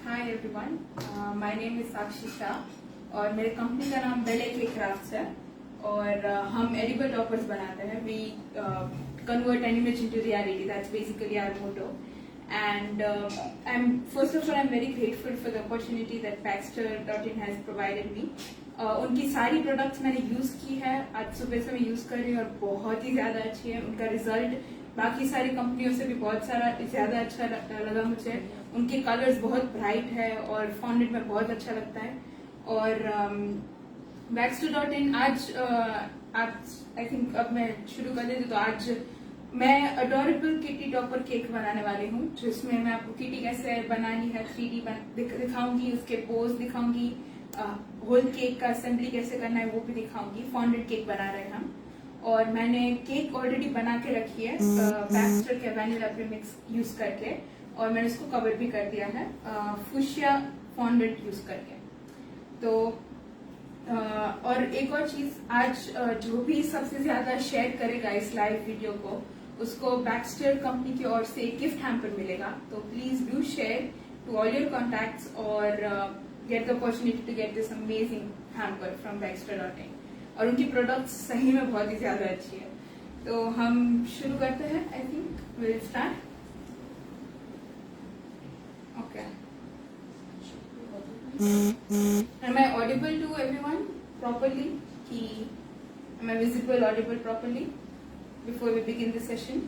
Hi everyone, my name is Sakshi Shah और मेरे company का नाम बेले के क्राफ्ट्स है और हम एडिबल टॉपर्स बनाते हैं. We convert animation into reality. That's basically our motto. And I'm first of all I'm very grateful for the opportunity that Baxter.in has provided me. उनकी सारी प्रोडक्ट्स मैंने यूज की है. आज सुबह से मैं यूज कर रही हूँ और बहुत ही ज्यादा अच्छी है. उनका रिजल्ट बाकी सारी कंपनियों से भी बहुत सारा ज्यादा अच्छा लगा मुझे. उनके कलर्स बहुत ब्राइट है और फॉन्टेड में बहुत अच्छा लगता है. और Baxter.in आज आई थिंक अब मैं शुरू कर देती. तो आज मैं अडोरेबल किटी टॉपर केक बनाने वाली हूँ, जिसमें मैं आपको किटी कैसे बनानी है 3D दिखाऊंगी, उसके पोज दिखाऊंगी, होल केक का असेंबली कैसे करना है वो भी दिखाऊंगी. फॉन्डेड केक बना रहे हैं हम. और मैंने केक ऑलरेडी बना के रखी है बैक्स्टर के वैनिला प्रीमिक्स यूज करके, और मैंने उसको कवर भी कर दिया है फुशिया फॉन्डेड यूज करके. तो और एक और चीज, आज जो भी सबसे ज्यादा शेयर करेगा इस लाइव वीडियो को, उसको बैक्स्टर कंपनी की ओर से एक गिफ्ट हैम्पर मिलेगा. तो please do share to all your contacts और get the opportunity to get this amazing hamper from Baxter.in. और उनकी प्रोडक्ट्स सही में बहुत ही ज्यादा अच्छी है. तो हम शुरू करते हैं. I think will start. Okay. Am I audible to everyone properly? Am I visible, audible properly before we begin the session?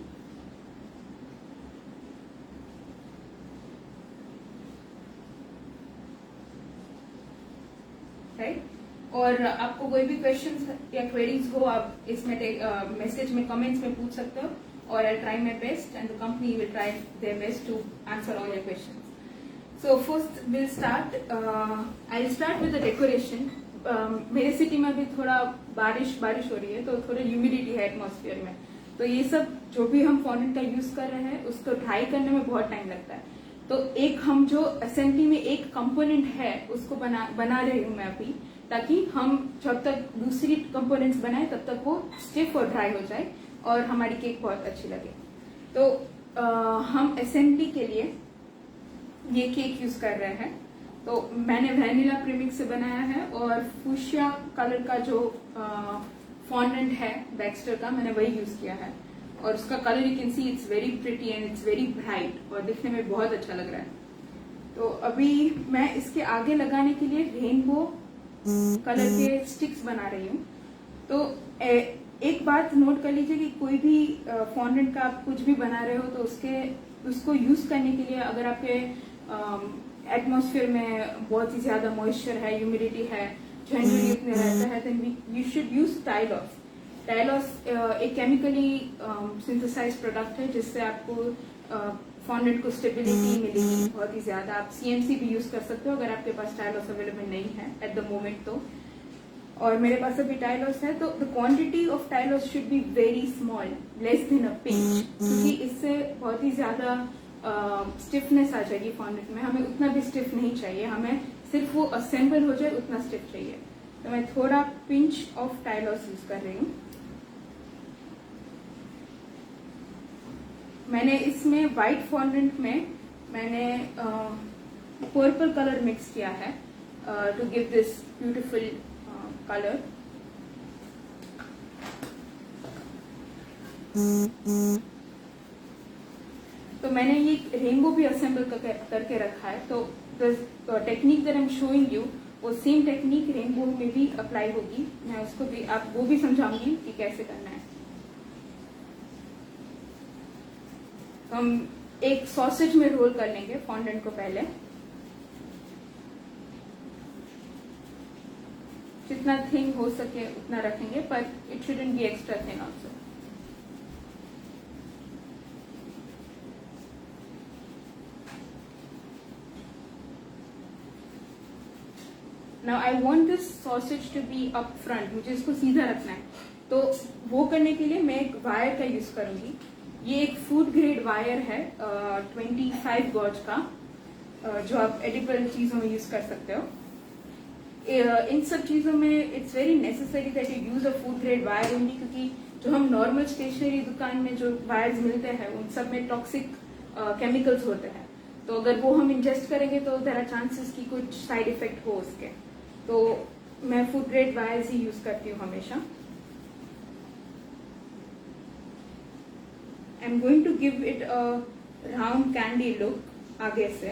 Right? और आपको कोई भी क्वेश्चंस या क्वेरीज हो, आप इसमें मैसेज में कमेंट्स में पूछ सकते हो. और I try my best and the company will try their best to answer all your questions. So first we'll start. I'll start with the decoration. मेरे सिटी में अभी थोड़ा बारिश हो रही है, तो थोड़ा ह्यूमिडिटी है एटमॉस्फेयर में. तो ये सब जो भी हम फॉन्डेंट का यूज कर रहे हैं उसको ड्राई करने में बहुत टाइम लगता है. तो एक हम जो असेंबली में एक कंपोनेंट है उसको बना रही हूँ मैं अभी, ताकि हम जब तक दूसरी कंपोनेंट्स बनाए तब तक वो स्टिफ और ड्राई हो जाए और हमारी केक बहुत अच्छी लगे. तो हम असेंबली के लिए ये केक यूज कर रहे हैं. तो मैंने वैनिला प्रीमिक्स से बनाया है और फुशिया कलर का जो फॉन्डेंट है बैक्स्टर का, मैंने वही यूज किया है. और उसका colour you can see it's very pretty and it's very bright और दिखने में बहुत अच्छा लग रहा है. तो अभी मैं इसके आगे लगाने के लिए रेनबो कलर के स्टिक्स बना रही हूँ. तो एक बात नोट कर लीजिए कि कोई भी फॉन्डेंट का आप कुछ भी बना रहे हो तो उसको यूज करने के लिए, अगर आपके एटमॉस्फेयर में बहुत ही ज्यादा मॉइस्चर है, ह्यूमिडिटी है, जनरली इतने रहता है, देन यू शुड यूज टाइलॉस. टाइलॉस एक केमिकली सिंथेसाइज प्रोडक्ट है जिससे आपको फॉन्डेंट को स्टेबिलिटी मिलेगी बहुत ही ज्यादा. आप सीएमसी भी यूज कर सकते हो अगर आपके पास टाइलॉस अवेलेबल नहीं है एट द मोमेंट. तो और मेरे पास अभी टाइलॉस है. तो the quantity of Tylose should be very small, less than a pinch, क्योंकि इससे बहुत ही ज्यादा स्टिफनेस आ जाएगी फॉन्डेंट में. हमें उतना भी स्टिफ नहीं चाहिए, हमें सिर्फ वो असेंबल हो जाए उतना स्टिफ चाहिए. तो मैं थोड़ा पिंच ऑफ टाइलॉस यूज कर रही हूँ. मैंने इसमें व्हाइट फॉन्डेंट में मैंने पर्पल कलर मिक्स किया है to give this beautiful colour. तो तो मैंने ये रेनबो भी असेंबल करके रखा है। तो the technique that I am showing you, वो सेम टेक्निक रेनबो में भी अप्लाई होगी। मैं उसको भी वो भी समझाऊंगी कि कैसे करना है। हम एक सॉसेज में रोल कर लेंगे फॉन्डेंट को पहले। जितना थिन हो सके उतना रखेंगे, पर it shouldn't be extra thin also. Now I want this sausage to be up front, मुझे इसको सीधा रखना है। तो वो करने के लिए मैं एक वायर का यूज करूंगी। ये एक फूड ग्रेड वायर है 25 गॉज का, जो आप एडिबल चीजों में यूज कर सकते हो। इन सब चीजों में it's very necessary that you use a food grade wire only, क्योंकि जो हम नॉर्मल स्टेशनरी दुकान में जो वायर्स मिलते हैं उन सब में टॉक्सिक केमिकल्स होते हैं। तो अगर वो हम इंजेस्ट करेंगे तो देयर आर चांसेस कि कुछ साइड इफेक्ट हो उसके। तो मैं फूड ग्रेड वायर्स ही यूज करती हूँ हमेशा। I am going to give it a round candy look आगे से।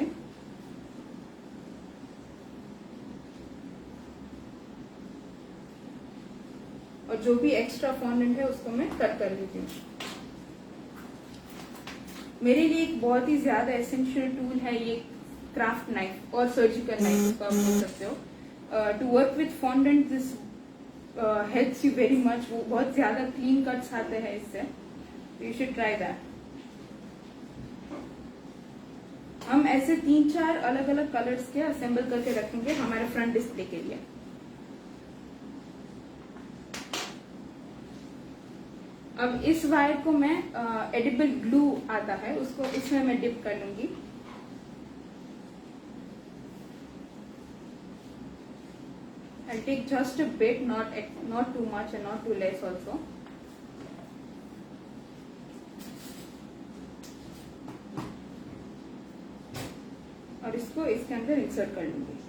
और जो भी एक्स्ट्रा फॉन्डेंट है उसको मैं कट कर लेती हूँ। मेरे लिए एक बहुत ही ज्यादा एसेंशियल टूल है ये क्राफ्ट नाइफ और सर्जिकल नाइफ, उसको आप बोल सकते हो। To work with fondant this helps you very much. वो बहुत ज्यादा क्लीन कट्स आते हैं इससे, यू शुड ट्राई दैट। हम ऐसे 3-4 अलग अलग कलर्स के असेंबल करके रखेंगे हमारे फ्रंट डिस्प्ले के लिए। अब इस वायर को मैं एडिबल ग्लू आता है उसको इसमें मैं डिप कर लूंगी। I'll take just a bit, not too much and not too less also. और इसको इसके अंदर इंसर्ट कर लूंगी।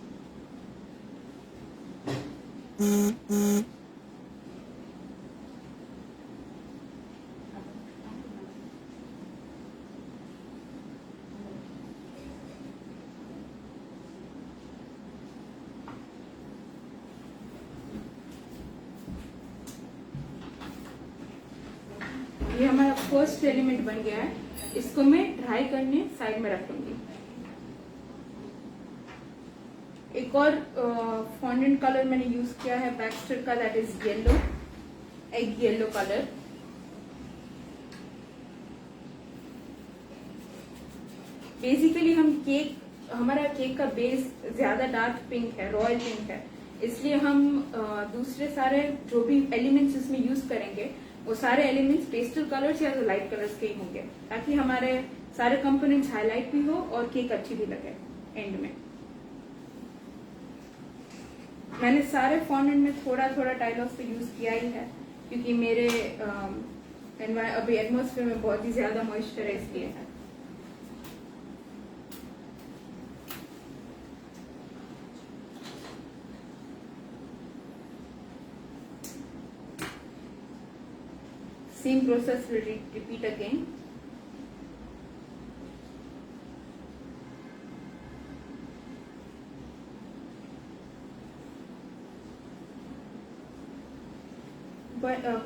ये हमारा फर्स्ट एलिमेंट बन गया है। इसको मैं ड्राई करने साइड में रख लूंगी। एक और फॉन्डेंट कलर मैंने यूज किया है बैक्स्टर का, that is yellow, egg yellow colour. Basically हमारा केक का बेस ज्यादा डार्क पिंक है, रॉयल पिंक है, इसलिए हम दूसरे सारे जो भी एलिमेंट्स इसमें यूज करेंगे वो सारे एलिमेंट्स पेस्टल कलर्स या तो लाइट कलर्स के ही होंगे, ताकि हमारे सारे कंपोनेंट्स हाईलाइट भी हो और केक अच्छी भी लगे एंड में। मैंने सारे फॉन्डेंट में थोड़ा थोड़ा टाइलॉस तो यूज किया ही है, क्योंकि मेरे अभी एटमॉस्फेयर में बहुत ही ज्यादा मॉइस्चर है, इसलिए है। Same process will repeat again.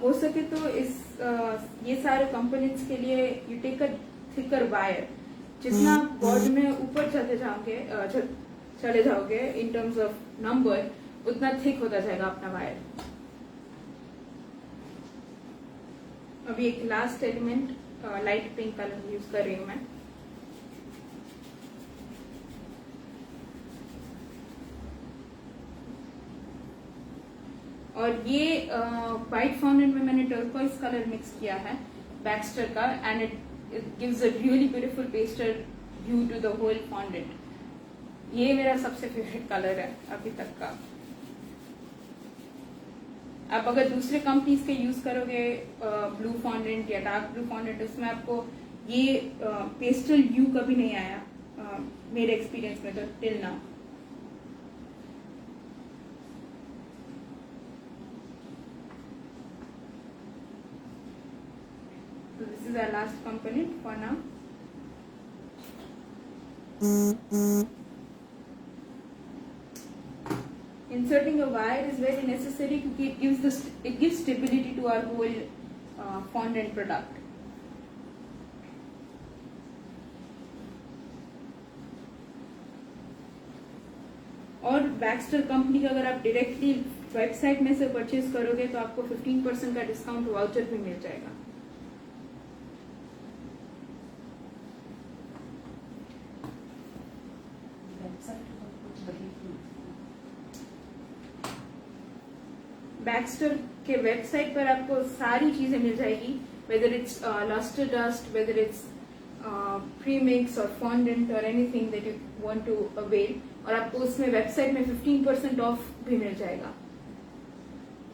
हो सके तो ये सारे कंपोनेंट्स के लिए you take a thicker wire. जितना बोर्ड में ऊपर चले जाओगे इन टर्म्स ऑफ नंबर, उतना थिक होता जाएगा अपना वायर। अभी एक last element light pink colour use कर रही हूँ मैं। और ये व्हाइट फॉन्डेंट में मैंने टर्कोइज कलर मिक्स किया है बैक्स्टर का, and it gives a really beautiful pastel hue to the whole fondant. ये मेरा सबसे फेवरेट कलर है अभी तक का। आप अगर दूसरे कंपनीज के यूज करोगे ब्लू फॉन्डेंट या डार्क ब्लू फॉन्डेंट, उसमें आपको ये पेस्टल ह्यू कभी नहीं आया मेरे एक्सपीरियंस में तो till now. So this is our last component for now. Inserting a wire is very necessary क्योंकि it gives stability to our whole fondant product. और बैक्स्टर कंपनी का अगर आप डायरेक्टली वेबसाइट में से परचेज करोगे तो आपको 15% का डिस्काउंट वाउचर भी मिल जाएगा. बैक्स्टर के वेबसाइट पर आपको सारी चीजें मिल जाएगी, whether it's lustre dust, whether it's premix और फॉन्डेंट और anything that you want to avail, और आपको उसमें वेबसाइट में 15% ऑफ भी मिल जाएगा.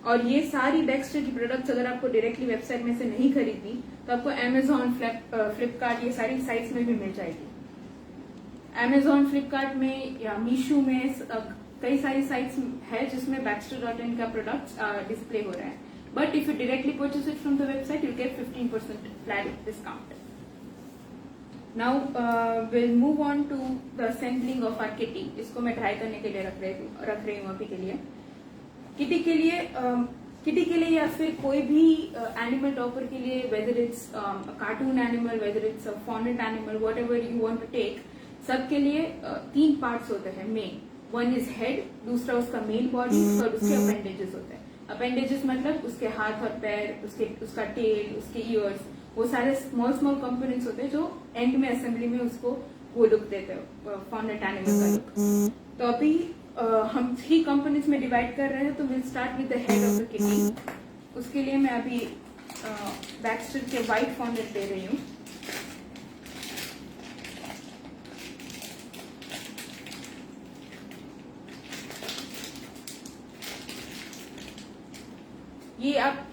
और ये सारी बैक्स्टर की प्रोडक्ट्स अगर आपको डायरेक्टली वेबसाइट में से नहीं खरीदनी तो आपको अमेजोन, फ्लिपकार्ट, ये सारी साइट्स में भी मिल जाएगी. अमेजोन, फ्लिपकार्ट में या मीशो में कई सारी साइट्स है जिसमें Baxter.in का प्रोडक्ट्स डिस्प्ले हो रहा है. But if you directly purchase it from the website you get 15% flat discount. Now will move on to the assembling of our kitty. इसको मैं ड्राई करने के लिए रख रही हूँ अभी के लिए. किटी के लिए या फिर कोई भी एनिमल टॉपर के लिए, whether it's cartoon animal, whether it's fondant animal, whatever you want to take, सबके लिए 3 पार्ट्स होते हैं मेन. वन इज हेड, दूसरा उसका मेन बॉडी और उसके अपेंडेजेस होते हैं. अपेंडेजेस मतलब उसके हाथ और पैर, उसका टेल, उसके ईयर्स, वो सारे स्मॉल कंपोनेंट्स होते हैं जो एंड में असेंबली में उसको वो लुक देते हैं, फॉन्डेंट एनिमल का लुक. तो अभी हम 3 कंपोनेंट्स में डिवाइड कर रहे हैं. तो will start with the head of the kitty. उसके लिए मैं अभी बैक्स्टर के व्हाइट फॉन्डेंट ले रही हूँ.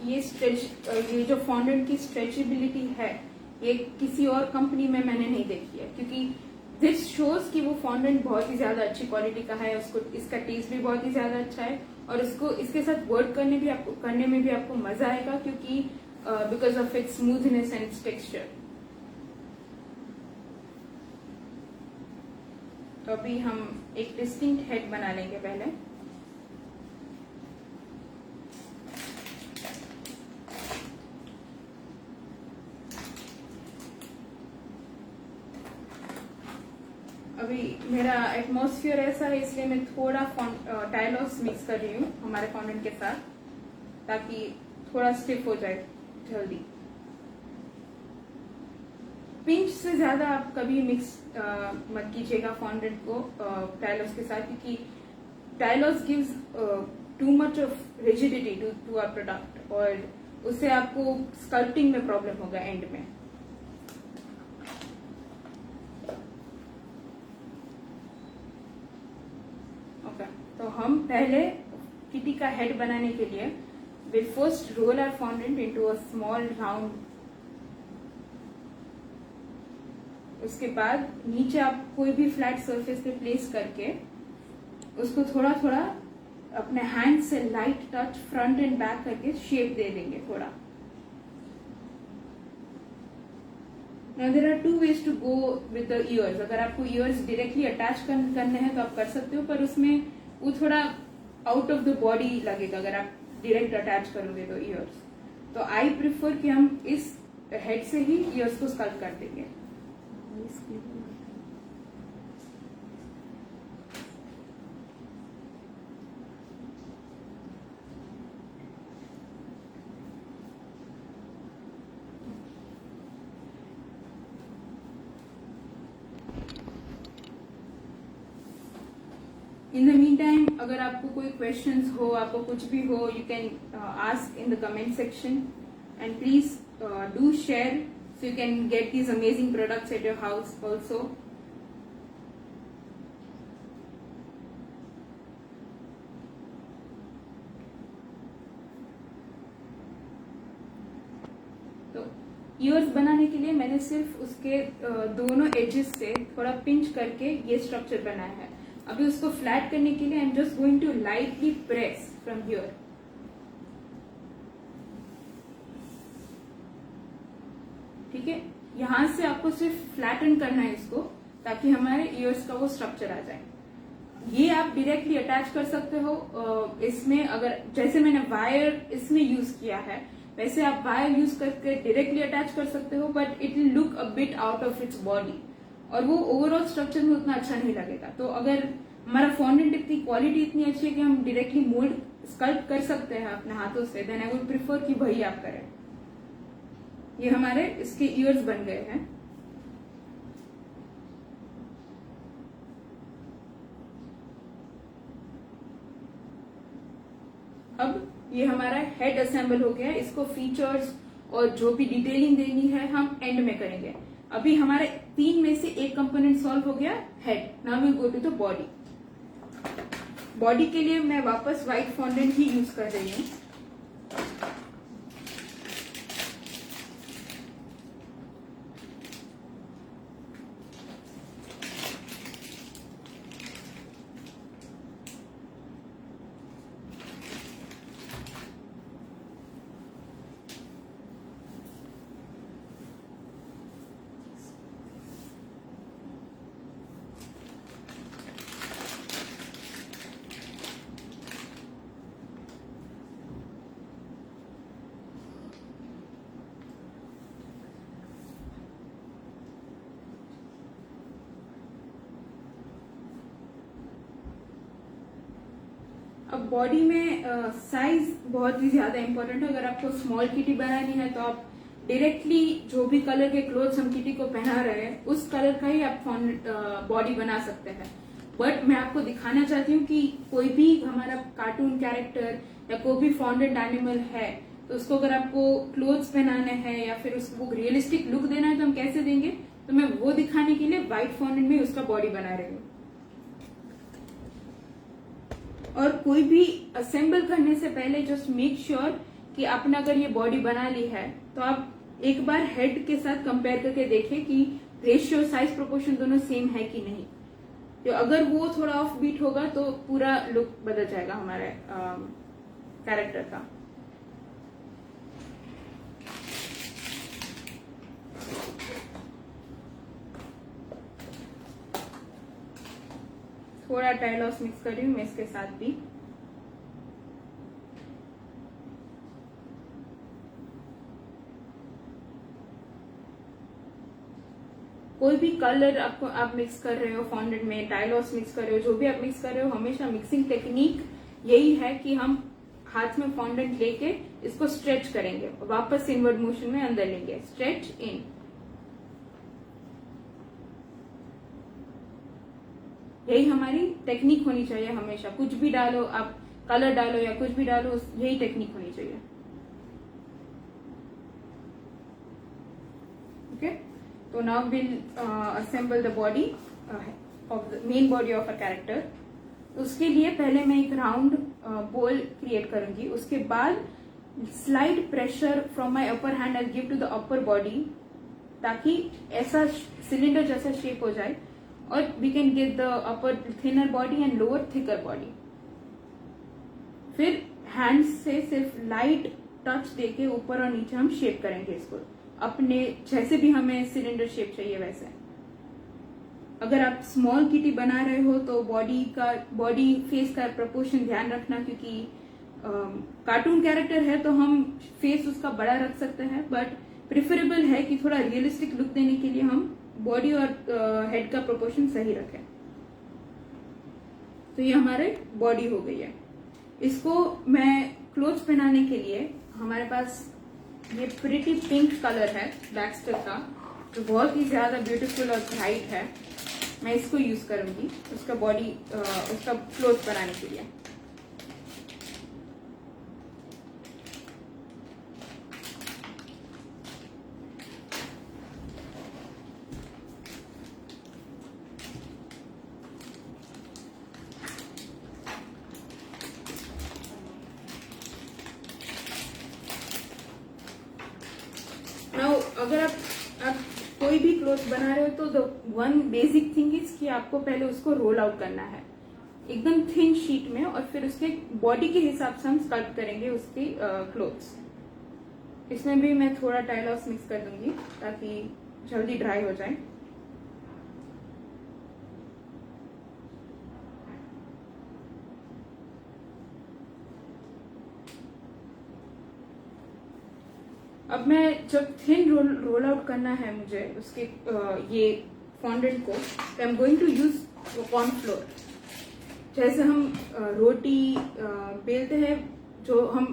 ये जो फॉन्डेंट की स्ट्रेचेबिलिटी है ये किसी और कंपनी में मैंने नहीं देखी है, क्योंकि दिस शोज कि वो फॉन्डेंट बहुत ही ज्यादा अच्छी क्वालिटी का है. उसको इसका टेस्ट भी बहुत ही ज्यादा अच्छा है और इसके साथ वर्क करने में भी आपको मजा आएगा, क्योंकि because of its smoothness and it's texture. तो अभी हम एक डिस्टिंक्ट हेड बना लेंगे पहले. अभी मेरा एटमॉस्फेयर ऐसा है इसलिए मैं थोड़ा टाइलॉस मिक्स कर रही हूँ हमारे फॉन्डेंट के साथ, ताकि थोड़ा स्टिफ हो जाए जल्दी. पिंच से ज्यादा आप कभी मिक्स मत कीजिएगा फॉन्डेंट को टाइलॉस के साथ, क्योंकि Tylose gives too much of rigidity to our product और उससे आपको स्कल्पटिंग में प्रॉब्लम होगा एंड में. तो हम पहले किटी का हेड बनाने के लिए will first roll our fondant into a small round. उसके बाद नीचे आप कोई भी फ्लैट सरफेस पे प्लेस करके उसको थोड़ा थोड़ा अपने हैंड से light touch front end back करके शेप दे देंगे थोड़ा. Now there are 2 ways to go with the ears. अगर आपको ears डायरेक्टली अटैच करने हैं तो आप कर सकते हो, पर उसमें वो थोड़ा आउट ऑफ द बॉडी लगेगा अगर आप डायरेक्ट अटैच करोगे तो ears. तो आई प्रिफर कि हम इस हेड से ही ears को स्कल्प कर देंगे. इन द मीन टाइम अगर आपको कोई क्वेश्चंस हो, आपको कुछ भी हो, you can ask in the comment section and please do share so you can get these amazing products at your house also. तो ईयर्स बनाने के लिए मैंने सिर्फ उसके दोनों एजेस से थोड़ा पिंच करके ये स्ट्रक्चर बनाया है. अभी उसको फ्लैट करने के लिए I am just going to lightly press from here. ठीक है, यहां से आपको सिर्फ फ्लैटन करना है इसको. ताकि हमारे ईयर्स का वो स्ट्रक्चर आ जाए। ये आप डायरेक्टली अटैच कर सकते हो इसमें, अगर जैसे मैंने वायर इसमें यूज किया है वैसे आप वायर यूज करके डायरेक्टली अटैच कर सकते हो, but it will look a bit out of its body और वो ओवरऑल स्ट्रक्चर में उतना अच्छा नहीं लगेगा। तो अगर हमारा फॉन्डेंट इतनी क्वालिटी इतनी अच्छी है कि हम डायरेक्टली मोल्ड स्कल्प्ट कर सकते हैं अपने हाथों से, देन आई वुड प्रिफर कि वही आप करें। ये हमारे इसके ईयर्स बन गए हैं। अब ये हमारा हेड असेंबल हो गया है। इसको फीचर्स और जो भी डिटेलिंग देनी है हम एंड में करेंगे। अभी हमारे 3 में से एक कंपोनेंट सॉल्व हो गया, head. Now we go to the body. Body के लिए मैं वापस व्हाइट फॉन्डेंट ही यूज कर रही हूँ। अब बॉडी में साइज बहुत ही ज्यादा इंपॉर्टेंट है। अगर आपको स्मॉल किटी बनानी है तो आप डायरेक्टली जो भी कलर के क्लोथ्स हम किटी को पहना रहे हैं उस कलर का ही आप बॉडी बना सकते हैं। बट मैं आपको दिखाना चाहती हूँ कि कोई भी हमारा कार्टून कैरेक्टर या कोई भी फॉन्डेंट एनिमल है तो उसको अगर आपको क्लोथ्स पहनाने हैं या फिर उसको रियलिस्टिक लुक देना है तो हम कैसे देंगे, तो मैं वो दिखाने के लिए व्हाइट फॉन्डेंट में उसका बॉडी बना रही हूँ। और कोई भी असेंबल करने से पहले जस्ट मेक श्योर कि आपने अगर ये बॉडी बना ली है तो आप एक बार हेड के साथ कंपेयर करके देखें कि रेशियो, साइज, प्रोपोर्शन दोनों सेम है कि नहीं। तो अगर वो थोड़ा ऑफ बीट होगा तो पूरा लुक बदल जाएगा हमारे कैरेक्टर का। थोड़ा टाइलॉस मिक्स कर रही हूँ मैं इसके साथ भी। कोई भी कलर आपको आप मिक्स कर रहे हो फॉन्डेंट में, टाइलॉस मिक्स कर रहे हो, जो भी आप मिक्स कर रहे हो, हमेशा मिक्सिंग टेक्निक यही है कि हम हाथ में फॉन्डेंट लेके इसको स्ट्रेच करेंगे, वापस इनवर्ड मोशन में अंदर लेंगे, स्ट्रेच इन। यही हमारी टेक्निक होनी चाहिए हमेशा। कुछ भी डालो आप, कलर डालो या कुछ भी डालो, यही टेक्निक होनी चाहिए। ओके, तो now will assemble the body of the main body of a character. उसके लिए पहले मैं एक राउंड बॉल क्रिएट करूंगी, उसके बाद slide pressure from my upper hand I give to the upper body, ताकि ऐसा सिलेंडर जैसा शेप हो जाए और we can get the upper thinner body and lower thicker body. फिर हैंड से सिर्फ लाइट टच देके ऊपर और नीचे हम शेप करेंगे इसको, अपने जैसे भी हमें सिलेंडर शेप चाहिए वैसे। अगर आप स्मॉल किटी बना रहे हो तो बॉडी फेस का प्रपोर्शन ध्यान रखना, क्योंकि कार्टून कैरेक्टर है तो हम फेस उसका बड़ा रख सकते हैं, बट प्रिफरेबल है कि थोड़ा रियलिस्टिक लुक देने के लिए हम बॉडी और हेड का प्रोपोर्शन सही रखें। तो ये हमारे बॉडी हो गई है। इसको मैं क्लोथ्स पहनाने के लिए, हमारे पास ये प्रिटी पिंक कलर है बैक्स्टर का, जो बहुत ही ज्यादा ब्यूटीफुल और ब्राइट है। मैं इसको यूज करूंगी उसका क्लोथ बनाने के लिए। अगर आप कोई भी क्लोथ बना रहे हो तो the one basic thing is कि आपको पहले उसको रोल आउट करना है एकदम थिन शीट में, और फिर उसके बॉडी के हिसाब से हम स्कल्प्ट करेंगे उसकी क्लोथ्स। इसमें भी मैं थोड़ा टाइलॉस मिक्स कर दूंगी ताकि जल्दी ड्राई हो जाए। अब मैं जब थिन रोल आउट करना है मुझे उसके ये फॉन्डेंट को, तो I am going to use cornflour. जैसे हम रोटी बेलते हैं, जो हम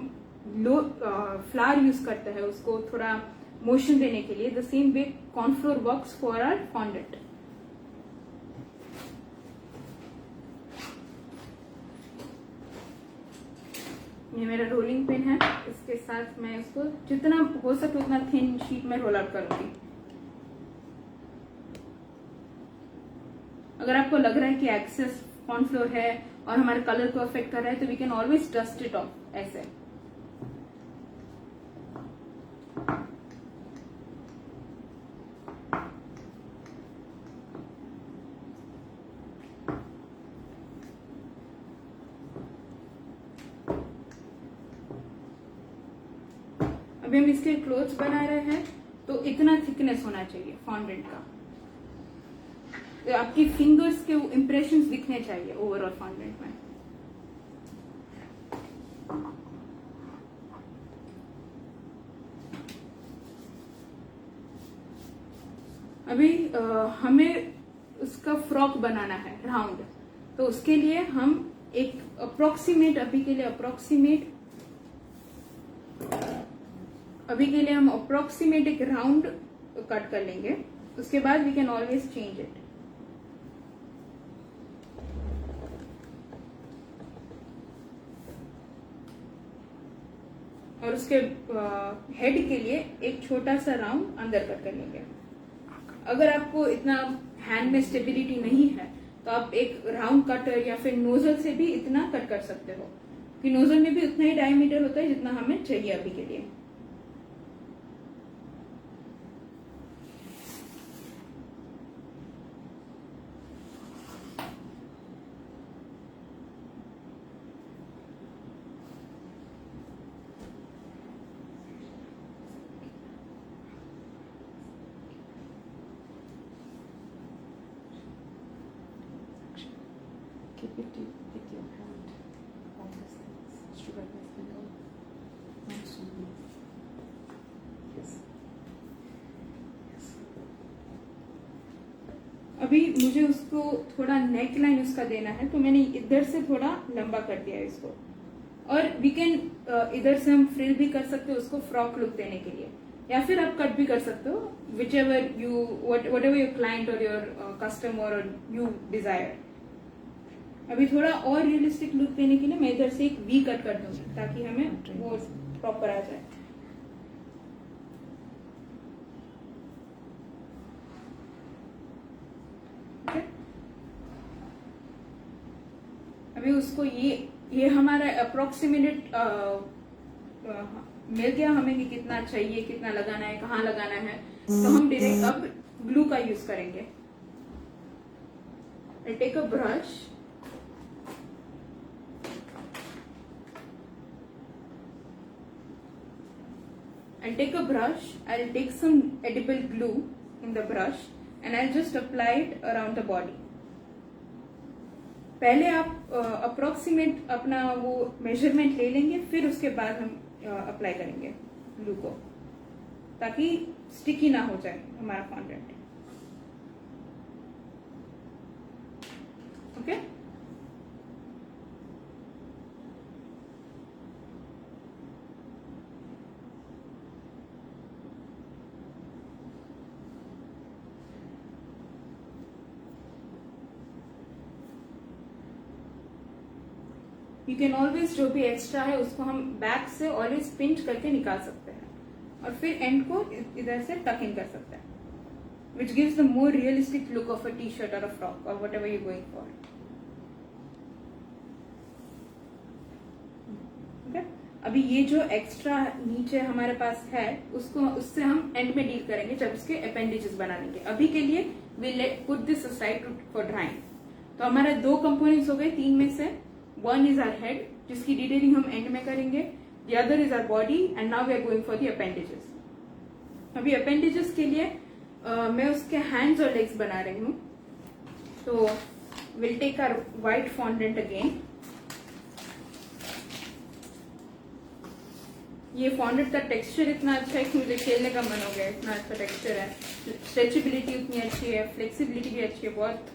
फ्लावर यूज करते हैं उसको थोड़ा मोशन देने के लिए, the same way cornflour works for our fondant. ये मेरा रोलिंग पिन है, इसके साथ मैं इसको जितना हो सके उतना थिन शीट में रोल आउट करूंगी। अगर आपको लग रहा है कि एक्सेस कॉर्नफ्लोर है और हमारे कलर को अफेक्ट कर रहा है, तो we can always dust it off ऐसे। अभी हम इसके क्लोथ्स बना रहे हैं, तो इतना थिकनेस होना चाहिए फॉन्डेंट का, तो आपकी फिंगर्स के इंप्रेशंस दिखने चाहिए ओवरऑल फॉन्डेंट में। अभी हमें उसका फ्रॉक बनाना है राउंड, तो उसके लिए हम एक अप्रोक्सीमेट एक राउंड कट कर लेंगे। उसके बाद we can always change it. और उसके हेड के लिए एक छोटा सा राउंड अंदर कट कर लेंगे। अगर आपको इतना हैंड में स्टेबिलिटी नहीं है, तो आप एक राउंड कटर या फिर नोजल से भी इतना कट कर सकते हो, कि नोजल में भी उतना ही डायमीटर होता है जितना हमें चाहिए अभी के लिए। Keep it with your hand. All these things. Sugar has been on. Not so much. Yes. Yes. अभी मुझे उसको थोड़ा नेक लाइन उसका देना है, तो मैंने इधर से थोड़ा लंबा कर दिया है इसको। और वी कैन इधर से हम फ्रिल भी कर सकते हो उसको फ्रॉक लुक देने के लिए, या फिर आप कट भी कर सकते हो, which ever you what ever your client और योर कस्टमर और यू डिजायर। अभी थोड़ा और रियलिस्टिक लुक देने के लिए मैं इधर से एक वी कट कर दूंगी, ताकि हमें वो प्रॉपर आ जाए। अभी उसको ये हमारा अप्रोक्सीमेट मिल गया हमें कि कितना चाहिए, कितना लगाना है, कहाँ लगाना है। तो हम डायरेक्ट अब ग्लू का यूज करेंगे। I'll take a brush I'll take some edible glue in the brush and I'll just apply it around the body. पहले आप अप्रोक्सीमेट अपना वो मेजरमेंट ले लेंगे, फिर उसके बाद हम अप्लाई करेंगे ग्लू को, ताकि स्टिकी ना हो जाए हमारा fondant. Okay you can always जो भी एक्स्ट्रा है उसको हम बैक से ऑलवेज पिंच करके निकाल सकते हैं, और फिर एंड को इधर से टक इन कर सकते हैं, which gives the more realistic look of a T shirt और अ फ्रॉक और what ever you going for. Okay, अभी ये जो एक्स्ट्रा नीचे हमारे पास है उससे हम एंड में डील करेंगे जब उसके अपेंडिजेस बना लेंगे। अभी के लिए we let put this aside for drying. तो हमारे दो कंपोनेंट्स हो गए तीन में से। One is our head, जिसकी डिटेलिंग हम एंड में करेंगे। The other is our body, and now we are going for the appendages. अभी appendages के लिए मैं उसके hands और legs बना रही हूँ। तो we'll take our white fondant again. ये फॉन्डेंट का टेक्सचर इतना अच्छा है कि मुझे खेलने का मन हो गया, इतना अच्छा टेक्सचर है, स्ट्रेचेबिलिटी उतनी अच्छी है, फ्लेक्सिबिलिटी भी अच्छी है, बहुत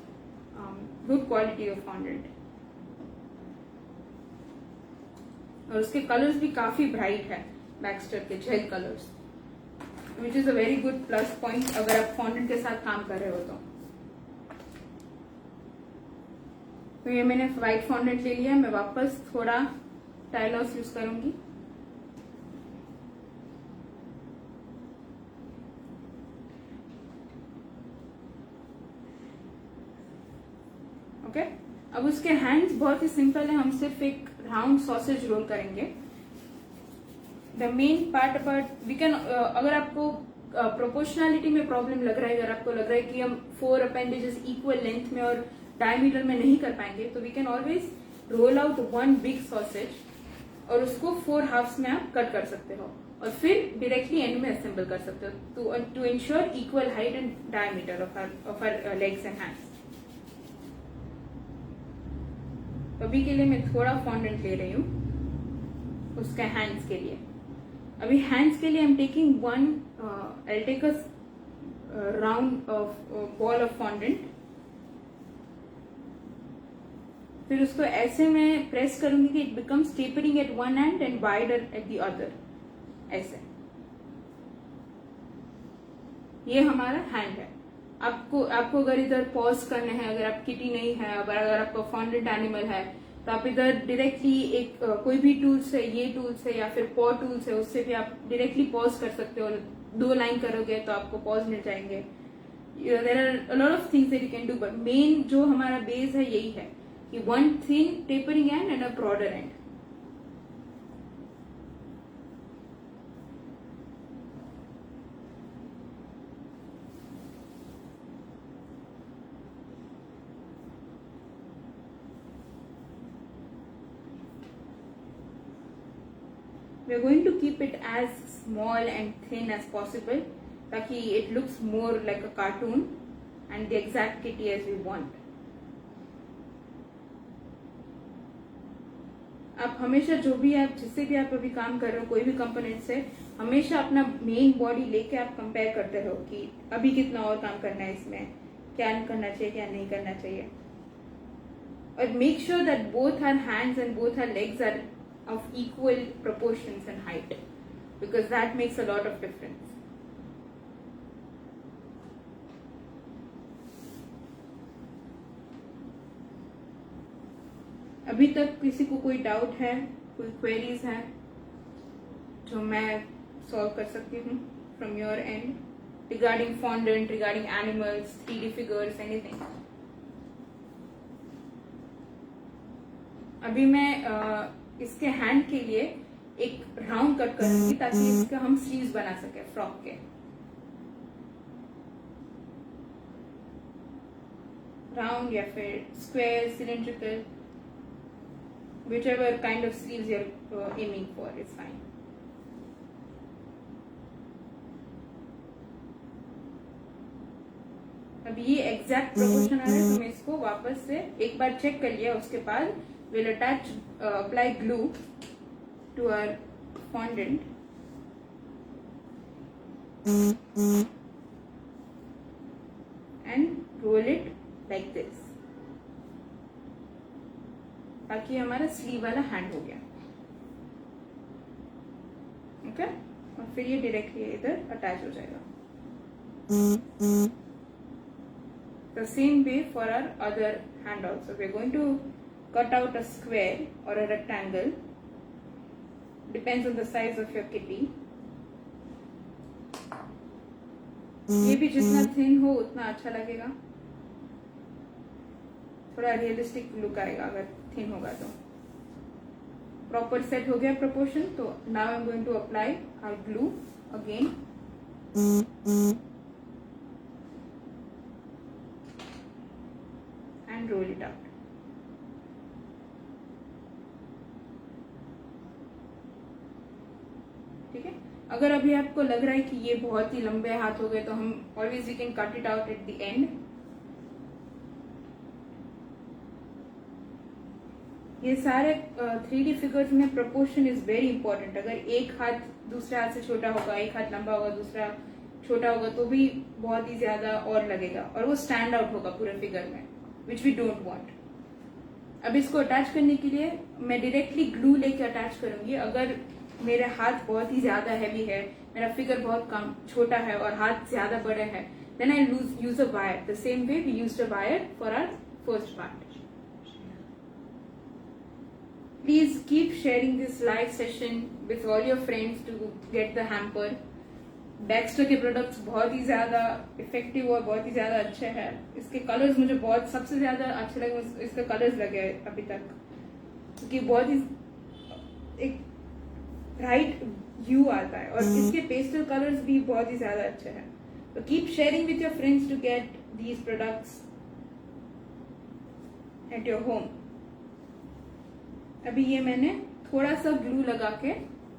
गुड क्वालिटी ऑफ फॉन्डेंट। और उसके कलर्स भी काफी ब्राइट है, मैक्सटर के gel colours, which is a very good plus point अगर आप फॉन्डेंट के साथ काम कर रहे हो तो ये मैंने व्हाइट फॉन्डेंट ले लिया, मैं वापस थोड़ा टाइलॉस यूज करूंगी। ओके, अब उसके हैंड्स बहुत ही सिंपल है, हम सिर्फ एक राउंड सॉसेज रोल करेंगे। The main part about we can, अगर आपको प्रोपोर्शनैलिटी में प्रॉब्लम लग रहा है, अगर आपको लग रहा है कि हम 4 अपेंडेजेस इक्वल लेंथ में और डायमीटर में नहीं कर पाएंगे, तो we can always roll out 1 big sausage और उसको 4 हाफ्स में आप कट कर सकते हो और फिर डायरेक्टली एंड में असेंबल कर सकते हो to ensure equal height and diameter of our legs and hands. अभी के लिए मैं थोड़ा फॉन्डेंट ले रही हूँ उसके हैंड्स के लिए। अभी हैंड्स के लिए I am taking I take a round of ball of fondant, फिर उसको ऐसे मैं प्रेस करूंगी कि it becomes tapering at one end and wider at the other, ऐसे। ये हमारा हैंड है। आपको अगर इधर पॉज करना है, अगर आप किटी नहीं है, अगर आपका फॉन्डेंट एनिमल है, तो आप इधर डायरेक्टली एक कोई भी टूल से, ये टूल से या फिर पॉ टूल से, उससे भी आप डायरेक्टली पॉज कर सकते हो। 2 लाइन करोगे तो आपको पॉज मिल जाएंगे। There are a lot of things that you can do, but main जो हमारा बेस है यही है कि 1 thin tapering end and a broader end. We are going to keep it as small and thin as possible ताकि it looks more like a cartoon and the exact kitty as we want. आप हमेशा जो भी आप जिससे भी आप अभी काम कर रहे हो, कोई भी कंपोनेंट से, हमेशा अपना मेन बॉडी लेके आप कंपेयर करते रहो कि अभी कितना और काम करना है, इसमें क्या करना चाहिए, क्या नहीं करना चाहिए। और make sure that both our hands and both our legs are of equal proportions and height, because that makes a lot of difference. अभी तक किसी को कोई डाउट है, कोई क्वेरीज है जो मैं सॉल्व कर सकती हूँ from your and regarding fondant, regarding animals, 3D figures, anything? अभी मैं इसके हैंड के लिए एक राउंड कट करूंगी ताकि इसका हम स्लीव्स बना सके फ्रॉक के। राउंड या फिर square, cylindrical, whichever kind of sleeves you're aiming for is fine. अब ये एग्जैक्ट प्रोपोर्शन आ रहा है, तो मैं इसको वापस से एक बार चेक कर लिया, उसके बाद we'll apply glue to our fondant and roll it like this, ताकि हमारा स्लीव वाला हैंड हो गया। ओके, और फिर ये डायरेक्टली इधर अटैच हो जाएगा। The same way for our other hand also, we are going to cut out a square or a rectangle, depends on the size of your kitty. ये भी जितना थिन हो उतना अच्छा लगेगा, थोड़ा रियलिस्टिक लुक आएगा अगर थिन होगा तो। प्रॉपर सेट हो गया प्रोपोर्शन, तो now I am going to apply our glue again. And roll it out. ठीक है, अगर अभी आपको लग रहा है कि ये बहुत ही लंबे हाथ हो गए, तो हम always you can cut it out at the end. ये सारे 3D फिगर्स में प्रोपोर्शन इज वेरी इंपॉर्टेंट। अगर एक हाथ दूसरे हाथ से छोटा होगा, एक हाथ लंबा होगा, दूसरा छोटा होगा, तो भी बहुत ही ज्यादा और लगेगा और वो स्टैंड आउट होगा पूरे फिगर में, विच वी डोंट वांट। अब इसको अटैच करने के लिए मैं डायरेक्टली ग्लू लेके अटैच करूंगी। अगर मेरे हाथ बहुत ही ज्यादा हैवी है, मेरा फिगर बहुत कम छोटा है और हाथ ज्यादा बड़े हैं, then I use a wire the same way we used a wire for our first part. Please keep sharing this live session with all your friends to get the hamper. Baxter के products बहुत ही ज्यादा effective और बहुत ही ज्यादा अच्छे हैं। इसके colours मुझे बहुत सबसे ज्यादा अच्छे लगे, इसके कलर्स लगे अभी तक, क्योंकि बहुत ही एक ब्राइट ह्यू आता है और इसके पेस्टल कलर्स भी बहुत ही ज्यादा अच्छे हैं। तो keep sharing with your friends to get these products at your home. अभी ये मैंने थोड़ा सा ग्लू लगा के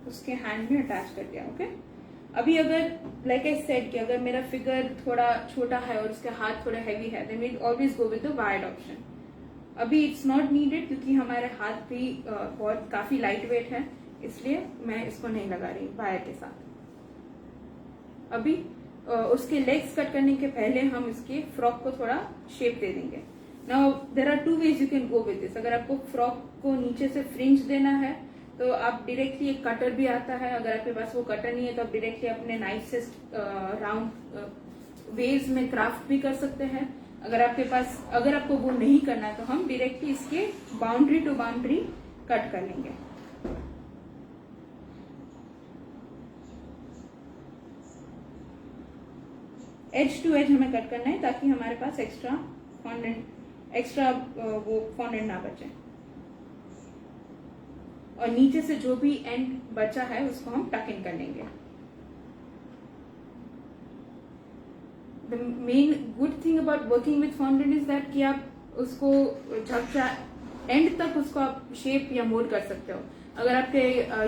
उसके हैंड में अटैच कर दिया। ओके, अभी अगर लाइक आई सेड कि अगर मेरा फिगर थोड़ा छोटा है और उसके हाथ थोड़ा हैवी है, then we always go with the wired option. अभी इट्स नॉट नीडेड क्योंकि हमारे हाथ भी बहुत काफी लाइट वेट है, इसलिए मैं इसको नहीं लगा रही वायर के साथ। अभी उसके लेग्स कट करने के पहले हम इसके फ्रॉक को थोड़ा शेप दे देंगे। Now there are 2 ways you can go with this. अगर आपको फ्रॉक को नीचे से फ्रिंज देना है तो आप डायरेक्टली, एक कटर भी आता है, अगर आपके पास वो कटर नहीं है तो आप डायरेक्टली अपने नाइफ से राउंड वेव्स में क्राफ्ट भी कर सकते हैं। अगर आपको वो नहीं करना तो हम डायरेक्टली इसके बाउंड्री टू बाउंड्री कट कर लेंगे। एज टू एज हमें कट करना है ताकि हमारे पास एक्स्ट्रा वो फॉन्डेंट ना बचे, और नीचे से जो भी एंड बचा है उसको हम टक इन कर लेंगे। The main good thing about working with fondant is that कि आप उसको जब एंड तक उसको आप शेप या मोल्ड कर सकते हो। अगर आपके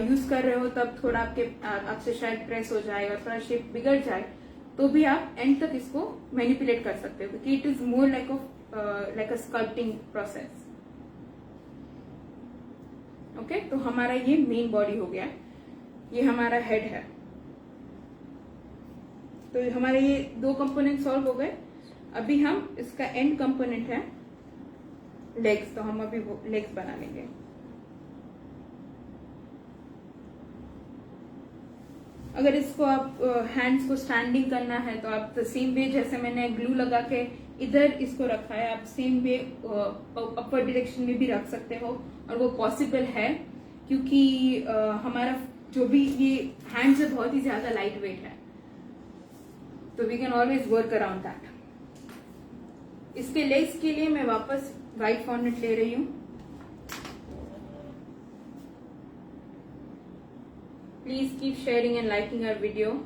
यूज कर रहे हो तब थोड़ा आपसे शायद प्रेस हो जाए और थोड़ा शेप बिगड़ जाए, तो भी आप एंड तक इसको मैनिपुलेट कर सकते हो, क्योंकि it is more like a sculpting process. Okay, तो हमारा ये मेन बॉडी हो गया, ये हमारा हेड है। तो हमारे ये 2 कंपोनेंट सॉल्व हो गए। अभी हम इसका एंड कंपोनेंट है लेग्स, तो हम अभी वो लेग्स बना लेंगे। अगर इसको आप हैंड्स को स्टैंडिंग करना है तो आप द सेम वे जैसे मैंने ग्लू लगा के इधर इसको रखा है, आप सेम वे अपर डायरेक्शन में भी रख सकते हो, और वो पॉसिबल है क्योंकि हमारा जो भी ये हैंड्स है बहुत ही ज्यादा लाइट वेट है, तो we can always work around that. इसके लेग्स के लिए मैं वापस व्हाइट फॉन्डेंट ले रही हूं। Please keep sharing and liking our video.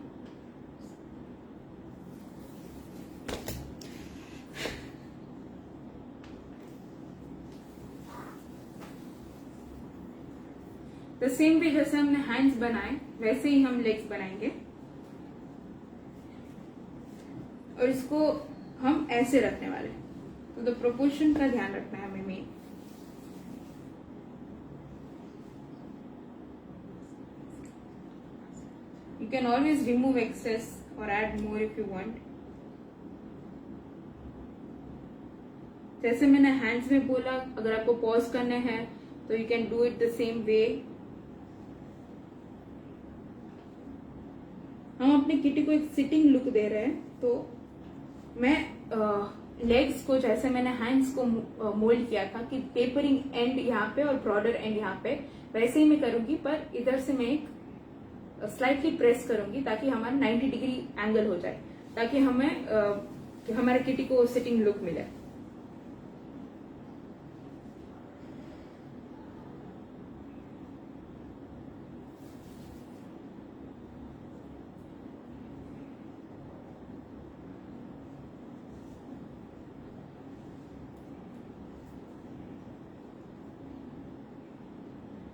The same way जैसे हमने हैंड्स बनाए वैसे ही हम लेग्स बनाएंगे, और इसको हम ऐसे रखने वाले। तो द प्रोपोर्शन का ध्यान रखना है हमें main. You can always remove excess or add more if you want. जैसे मैंने हैंड्स में बोला, अगर आपको पॉज करने हैं तो you can do it the same वे। हम अपने किटी को एक सिटिंग लुक दे रहे हैं, तो मैं लेग्स को जैसे मैंने हैंड्स को मोल्ड किया था कि टेपरिंग एंड यहाँ पे और ब्रॉडर एंड यहाँ पे, वैसे ही मैं करूंगी, पर इधर से मैं एक स्लाइटली प्रेस करूंगी ताकि हमारा 90 डिग्री एंगल हो जाए, ताकि हमें हमारे किटी को सिटिंग लुक मिले।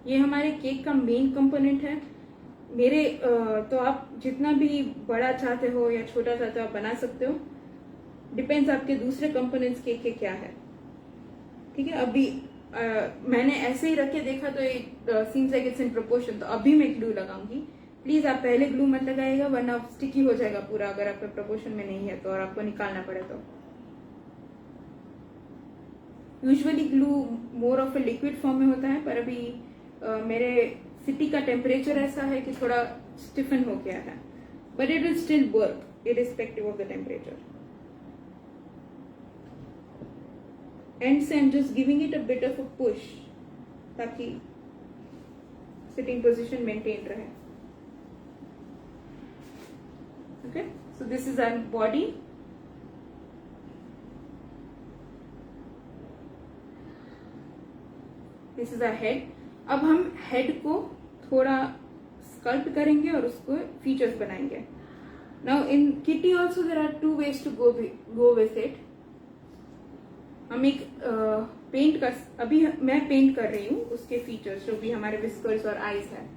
ये हमारे केक का मेन कंपोनेंट है। मेरे तो आप जितना भी बड़ा चाहते हो या छोटा चाहते हो आप बना सकते हो, डिपेंड्स आपके दूसरे कंपोनेंट्स केक के क्या है। ठीक है, अभी मैंने ऐसे ही रख के देखा तो it seems like it's in proportion, तो अभी मैं ग्लू लगाऊंगी। प्लीज आप पहले ग्लू मत लगाइएगा, वरना स्टिकी हो जाएगा पूरा, अगर आपके प्रोपोर्शन में नहीं है तो, और आपको निकालना पड़े तो। Usually glue more of a liquid form में होता है, पर अभी मेरे सिटी का टेम्परेचर ऐसा है कि थोड़ा स्टिफन हो गया है, but it will still work irrespective of the temperature. And so I am just giving it a bit of a push, ताकि सिटिंग पोजिशन मेंटेन रहे। Okay, so this is our body. This is our head. अब हम head को थोड़ा sculpt करेंगे और उसको features बनाएंगे। Now in kitty also there are 2 ways to go with it. हम एक पेंट कर, अभी मैं पेंट कर रही हूँ उसके फीचर्स, जो भी हमारे विस्कर्स और आईज है।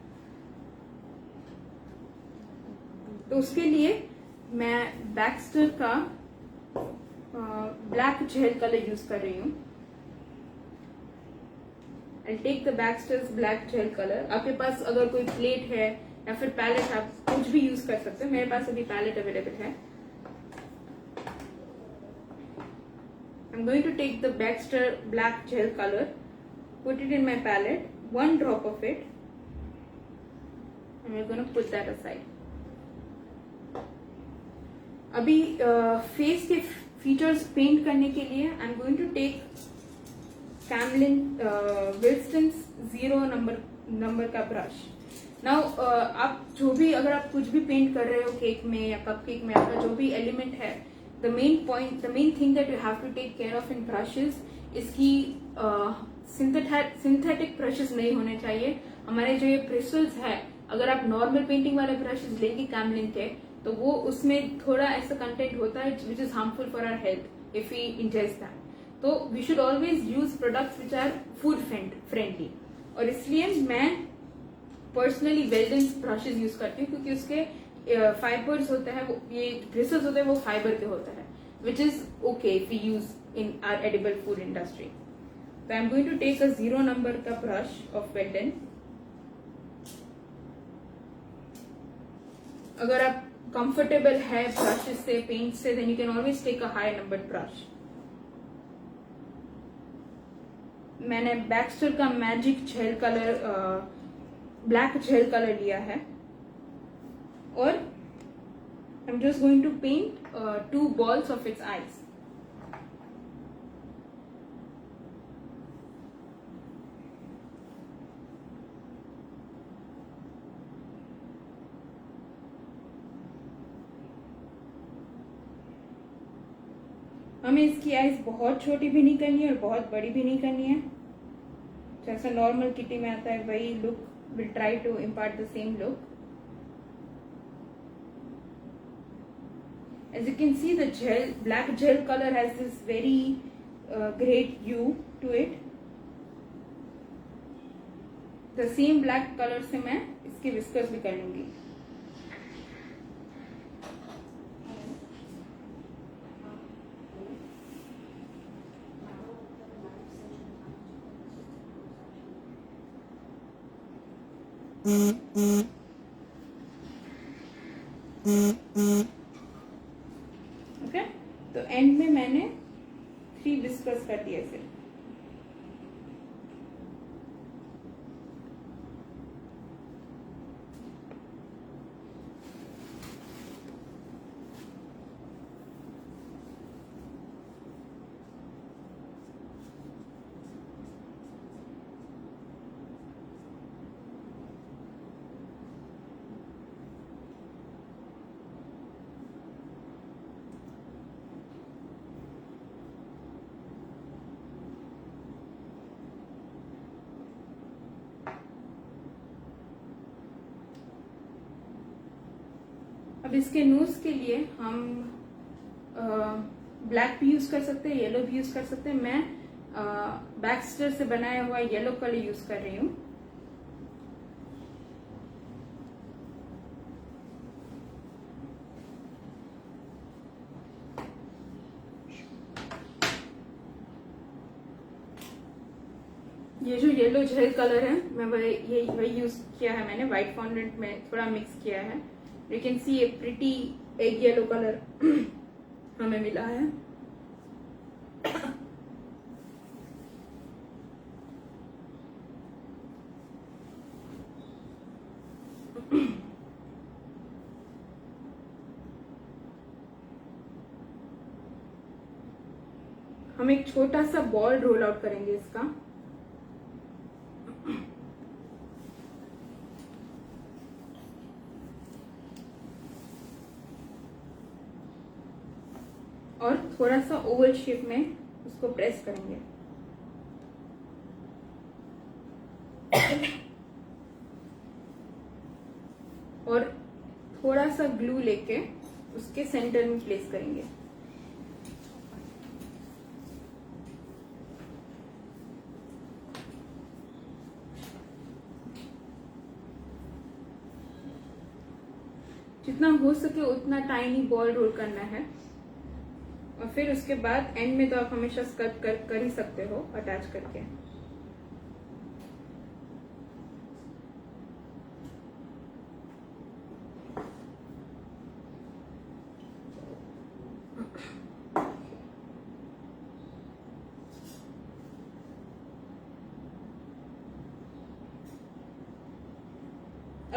तो उसके लिए मैं बैक्स्टर का ब्लैक जेल कलर यूज कर रही हूँ। I take the Baxter's black gel colour. आपके पास अगर कोई प्लेट है या फिर पैलेट, आप कुछ भी यूज कर सकते हो। मेरे पास अभी पैलेट अवेलेबल है। I'm going to take the Baxter black gel color, put it in my palette, 1 drop of it, and we're going to put that aside. अभी फेस के फीचर्स पेंट करने के लिए I am going to take Camlin विल्सटन्स 0 number का brush. Now आप जो भी, अगर आप कुछ भी पेंट कर रहे हो केक में या कप केक में, आपका जो भी एलिमेंट है, the main thing that you have to take care of in brushes इसकी सिंथेटिक ब्रशेस नहीं होने चाहिए। हमारे जो ये ब्रिसल्स है, अगर आप नॉर्मल पेंटिंग वाले ब्रशेस लेंगे कैमलिन के, तो वो उसमें थोड़ा ऐसा कंटेंट होता है which is harmful for our health if we ingest that. तो we should always use products which are food friendly, और इसलिए मैं पर्सनली वेल्डेंस ब्रशेस यूज करती हूँ, क्योंकि उसके फाइबर्स होते हैं, वो ये ब्रिसल्स होते हैं, वो फाइबर के होते हैं, which is okay if we use in our edible food industry. तो I am going to take a 0 number का ब्रश ऑफ वेल्डन। अगर आप कंफर्टेबल है ब्रशेस से, पेंट से, then you can always take a high number brush. मैंने Baxter का magic gel colour, black gel colour लिया है, और I am just going to paint 2 balls of its eyes. हमें इसकी आईज बहुत छोटी भी नहीं करनी है और बहुत बड़ी भी नहीं करनी है। जैसा नॉर्मल किटी में आता है वही look will try to impart the same look. As you can see, the black gel color has this very great hue to it. The same black color से मैं इसके whiskers भी कर लूंगी। ओके, तो एंड में मैंने 3 whiskers कर दिए सिर्फ। अब इसके नोज के लिए हम ब्लैक भी यूज कर सकते हैं, येलो भी यूज कर सकते हैं। मैं बैक्स्टर से बनाया हुआ येलो कलर यूज कर रही हूँ। ये जो येलो जेल कलर है मैं वही यूज किया है, मैंने व्हाइट फॉन्डेंट में थोड़ा मिक्स किया है। You can C A pretty egg yellow colour हमें मिला है। हम एक छोटा सा बॉल रोल आउट करेंगे इसका। और थोड़ा सा ओवल शेप में उसको प्रेस करेंगे। और थोड़ा सा ग्लू लेके उसके सेंटर में प्लेस करेंगे। जितना हो सके उतना टाइनी बॉल रोल करना है। और फिर उसके बाद एंड में तो आप हमेशा स्कर्ट कर ही सकते हो अटैच करके।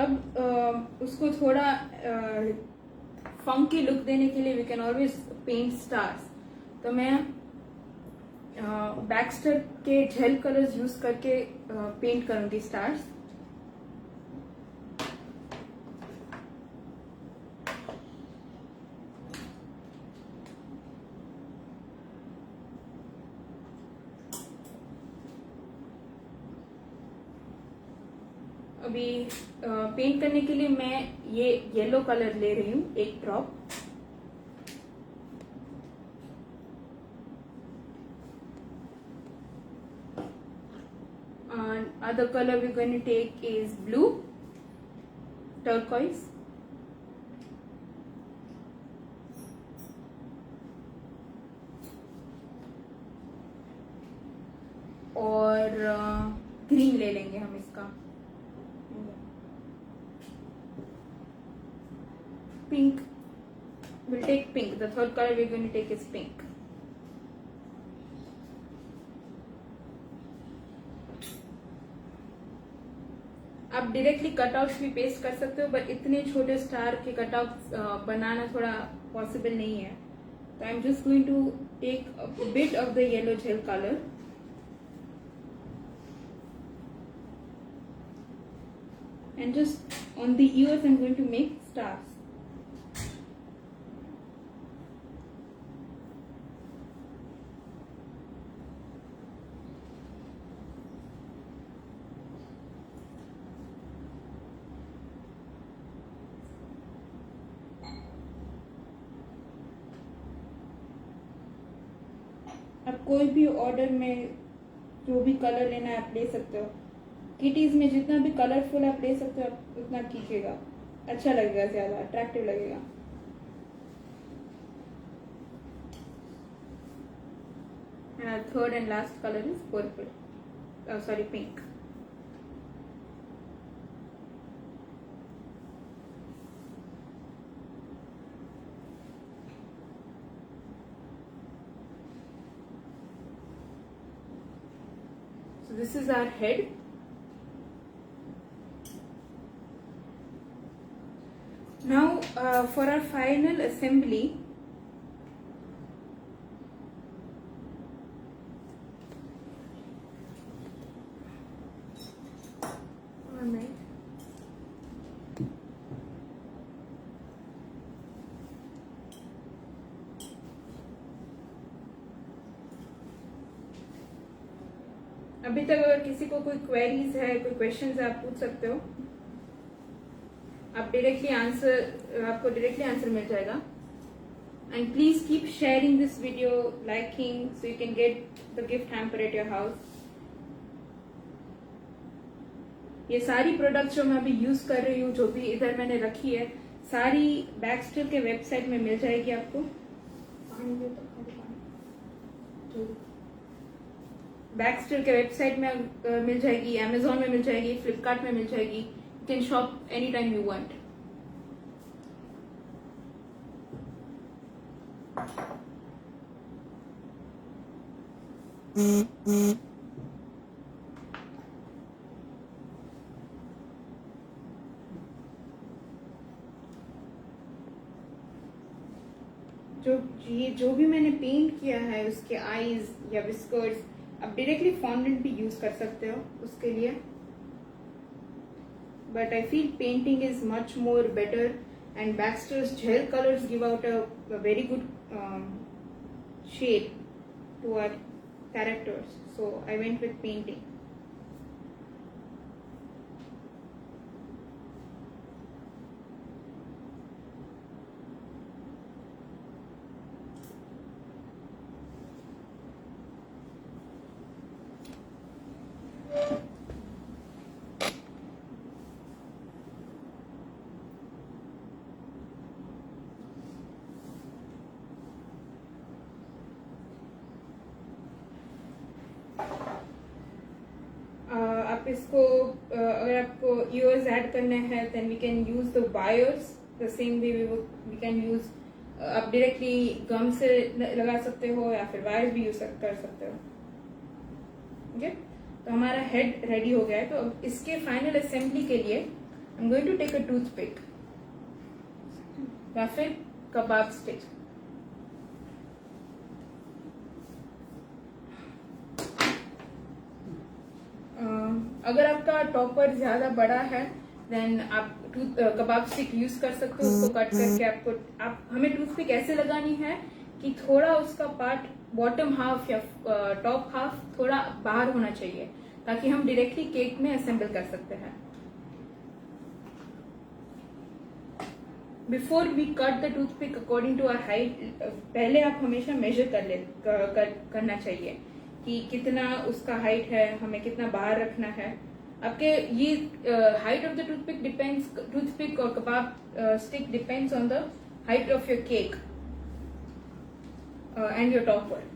अब उसको थोड़ा फंकी लुक देने के लिए we can always paint stars. तो मैं बैक्स्टर के जेल कलर्स यूज करके पेंट करूंगी स्टार्स। अभी पेंट करने के लिए मैं ये येलो कलर ले रही हूँ, एक drop. Other color we're going to take is blue, turquoise. और ग्रीन ले लेंगे हम इसका। Pink, we'll take pink. The third color we're going to take is pink. आप डायरेक्टली कटआउट्स भी पेस्ट कर सकते हो, बट इतने छोटे स्टार के कटआउट्स बनाना थोड़ा पॉसिबल नहीं है। तो I am just going to take a bit of the yellow gel colour and just on the ears I'm going to make stars. आप कोई भी ऑर्डर में जो भी कलर लेना है आप ले सकते हो। किटीज में जितना भी कलरफुल आप ले सकते हो आप उतना कीजिएगा, अच्छा लगेगा, ज्यादा अट्रैक्टिव लगेगा। And our third and last color is purple. Sorry, pink. So this is our head. Now for our final assembly, अभी तक अगर किसी को कोई क्वेरीज है, कोई क्वेश्चंस है, आप पूछ सकते हो। आप आपको डायरेक्टली आंसर मिल जाएगा। And please keep sharing this video, liking, so you can get the gift hamper at your house. ये सारी प्रोडक्ट्स जो मैं अभी यूज कर रही हूँ, जो भी इधर मैंने रखी है, सारी बैक्स्टर के वेबसाइट में मिल जाएगी आपको। बैक्स्टर के वेबसाइट में मिल जाएगी, अमेजोन में मिल जाएगी, फ्लिपकार्ट में मिल जाएगी. You can shop any time you want. जो भी मैंने पेंट किया है उसके आईज या विस्कर्स आप डायरेक्टली फॉन्डेंट भी यूज कर सकते हो उसके लिए. But I feel painting is much more better and Baxter's gel colors give out a very good shade to our characters. So I went with painting. आप इसको अगर आपको ईयर्स ऐड करने हैं then we can use the wires the same way we can use. आप directly gum से लगा सकते हो या फिर वायर्स भी यूज कर सकते हो. ओके, तो हमारा हेड रेडी हो गया है. तो अब इसके फाइनल असेंबली के लिए I am going to take a toothpick या फिर कबाब स्टिक. अगर आपका टॉपर ज्यादा बड़ा है देन आप कबाब स्टिक यूज कर सकते हो. उसको कट करके आप हमें टूथपिक ऐसे लगानी है कि थोड़ा उसका पार्ट बॉटम हाफ या टॉप हाफ थोड़ा बाहर होना चाहिए ताकि हम डायरेक्टली केक में असेंबल कर सकते हैं. Before we cut the toothpick according to our height, पहले आप हमेशा मेजर करना चाहिए कि कितना उसका हाइट है, हमें कितना बाहर रखना है. आपके ये हाइट ऑफ द टूथपिक और kebab stick depends on the height of your cake and your topper.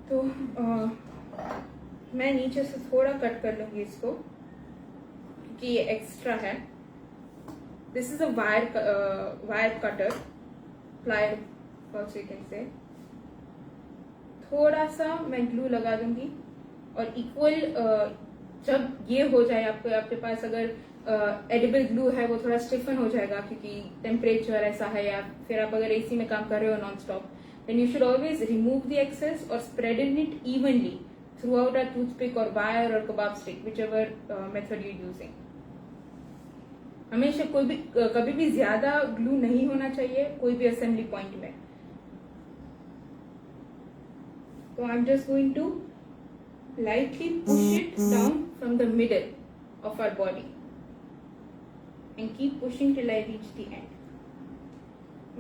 तो मैं नीचे से थोड़ा कट कर लूंगी इसको क्योंकि ये एक्स्ट्रा है. This is a wire cutter, plier also you can say. थोड़ा सा मैं ग्लू लगा दूंगी और इक्वल जब ये हो जाए आपके पास अगर एडिबल ग्लू है वो थोड़ा स्टिफन हो जाएगा क्योंकि टेम्परेचर ऐसा है या फिर आप अगर एसी में काम कर रहे हो non stop, then you should always remove the excess or spread it evenly throughout a toothpick or wire or kebab stick, whichever method you're using. हमेशा कभी भी ज्यादा ग्लू नहीं होना चाहिए कोई भी असेंबली पॉइंट में. तो I am just going to lightly push it down from the middle of our body and keep pushing till I reach the end.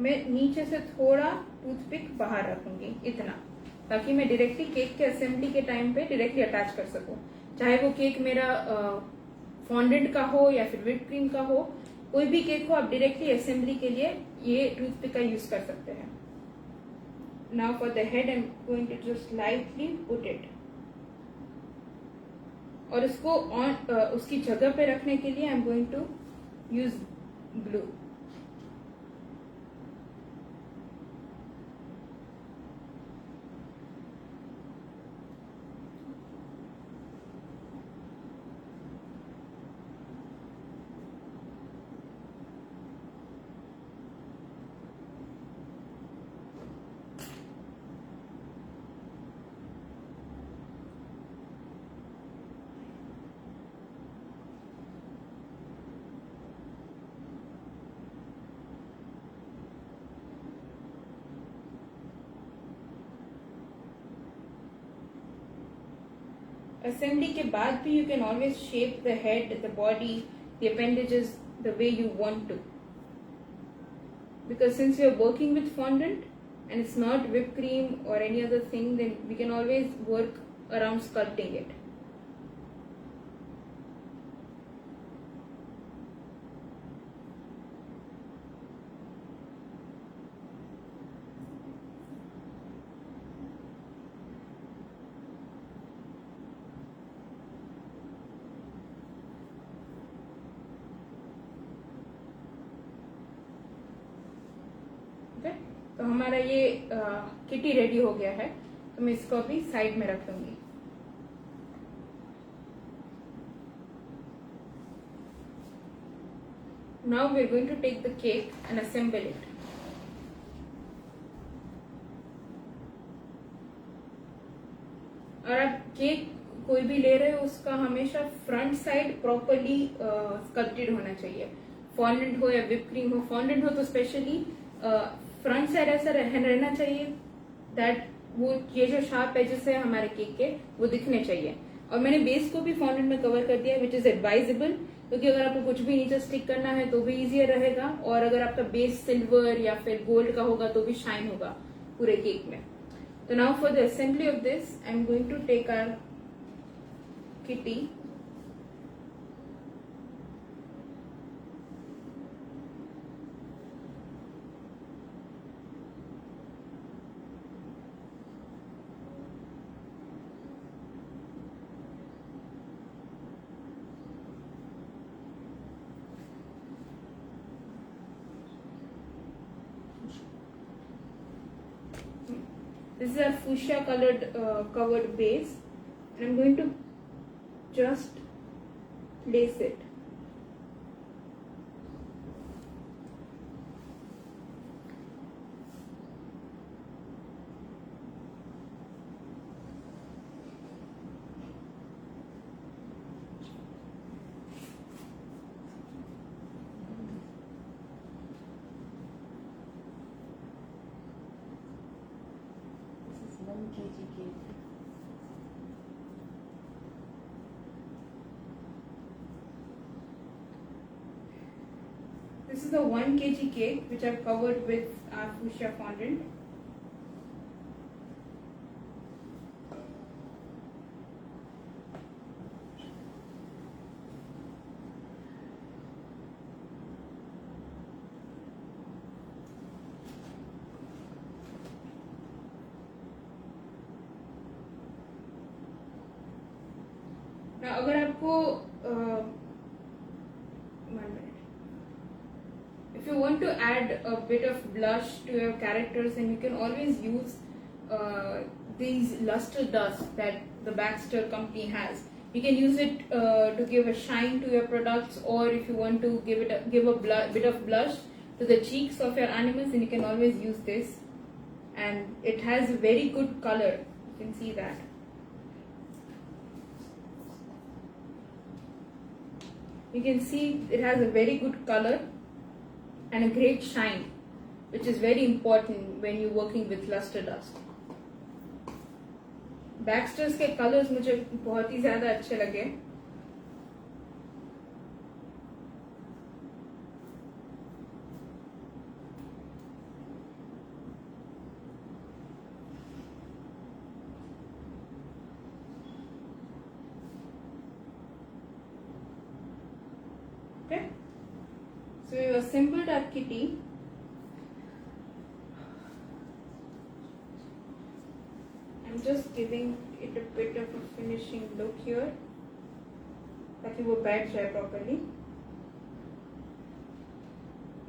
मैं नीचे से थोड़ा टूथपिक बाहर रखूंगी इतना ताकि मैं डायरेक्टली केक के असेंबली के टाइम पे डायरेक्टली अटैच कर सकूं. चाहे वो केक मेरा फॉन्डेंट का हो या फिर व्हिप क्रीम का हो, कोई भी केक को आप डायरेक्टली असेंबली के लिए ये टूथपिक का यूज कर सकते हैं. Now for the head I am going to just lightly put it. और इसको उसकी जगह पे रखने के लिए I am going to use glue. Assembly के बाद भी you can always shape the head, the body the appendages the way you want to. Because since we are working with fondant and it's not whipped cream or any other thing, then we can always work around sculpting it. तो हमारा ये kitty ready हो गया है, तो मैं इसको अभी साइड में रख दूंगी. Now we are going to take the cake and assemble it. और आप केक कोई भी ले रहे हो उसका हमेशा फ्रंट साइड प्रॉपरली स्कल्प्टेड होना चाहिए. फॉन्डेंट हो या विप क्रीम हो, फॉन्डेंट हो तो स्पेशली फ्रंट साइड ऐसा रहना चाहिए दैट वो ये जो शार्प एजेस है हमारे केक के वो दिखने चाहिए. और मैंने बेस को भी फॉन्डेंट में कवर कर दिया, विच इज एडवाइजेबल, क्योंकि अगर आपको कुछ भी नीचे स्टिक करना है तो भी इजियर रहेगा, और अगर आपका बेस सिल्वर या फिर गोल्ड का होगा तो भी शाइन होगा पूरे केक में. तो now for the assembly of this I am going to take our kitty. This is our fuchsia colored covered base, and I'm going to just lace it. This is 1 kg cake. This is a 1 kg cake which I've covered with our fuchsia fondant. Now, अगर आपको if you want to add a bit of blush to your characters, then you can always use these luster dust that the Baxter company has. You can use it to give a shine to your products, or if you want to give a bit of blush to the cheeks of your animals, then you can always use this. And it has a very good color. You can see that. You can see it has a very good color and a great shine, which is very important when you're working with luster dust. Baxter's के colors मुझे बहुत ही ज़्यादा अच्छे लगे. Okay. So we assembled our kitty. I'm just giving it a bit of a finishing look here, ताकि वो बैठ जाए properly.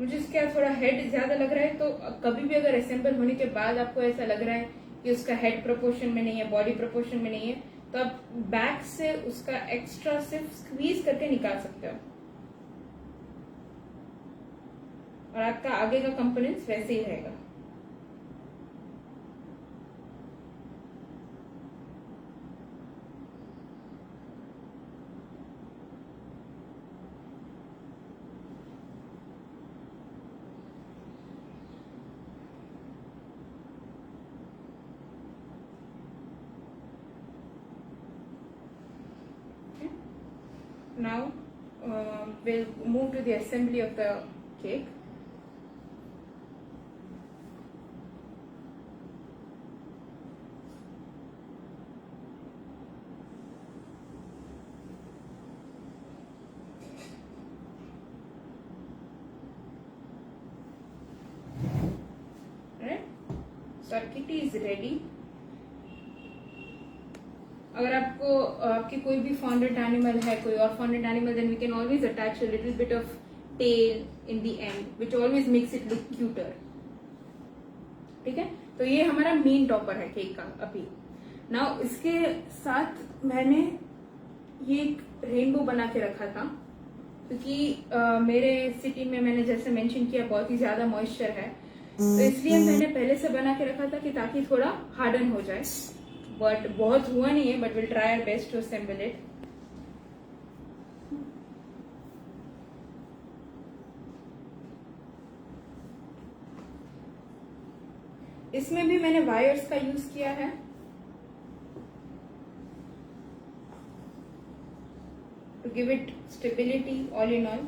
मुझे इसका थोड़ा हेड ज्यादा लग रहा है, तो कभी भी अगर असेंबल होने के बाद आपको ऐसा लग रहा है कि उसका हेड प्रोपोर्शन में नहीं है, बॉडी प्रोपोर्शन में नहीं है, तो आप बैक से उसका एक्स्ट्रा सिर्फ स्क्वीज करके निकाल सकते हो और आपका आगे का कंपोनेंट्स वैसे ही रहेगा. Now we'll move to the assembly of the cake. Right? So our kitty is ready. अगर आपको आपकी कोई भी फॉन्डेंट एनिमल है, कोई और fondant animal, then we can always attach a little bit of tail in the end which always makes it look cuter. ठीक है, तो ये हमारा मेन टॉपर है केक का. अभी नाउ इसके साथ मैंने ये एक रेनबो बना के रखा था, क्योंकि मेरे सिटी में मैंने जैसे मेंशन किया बहुत ही ज्यादा मॉइस्चर है, तो इसलिए मैंने पहले से बना के रखा था कि ताकि थोड़ा हार्डन हो जाए. बट बहुत हुआ नहीं है, but will try our best to assemble it. इसमें भी मैंने वायर्स का यूज किया है. To give it stability all in all.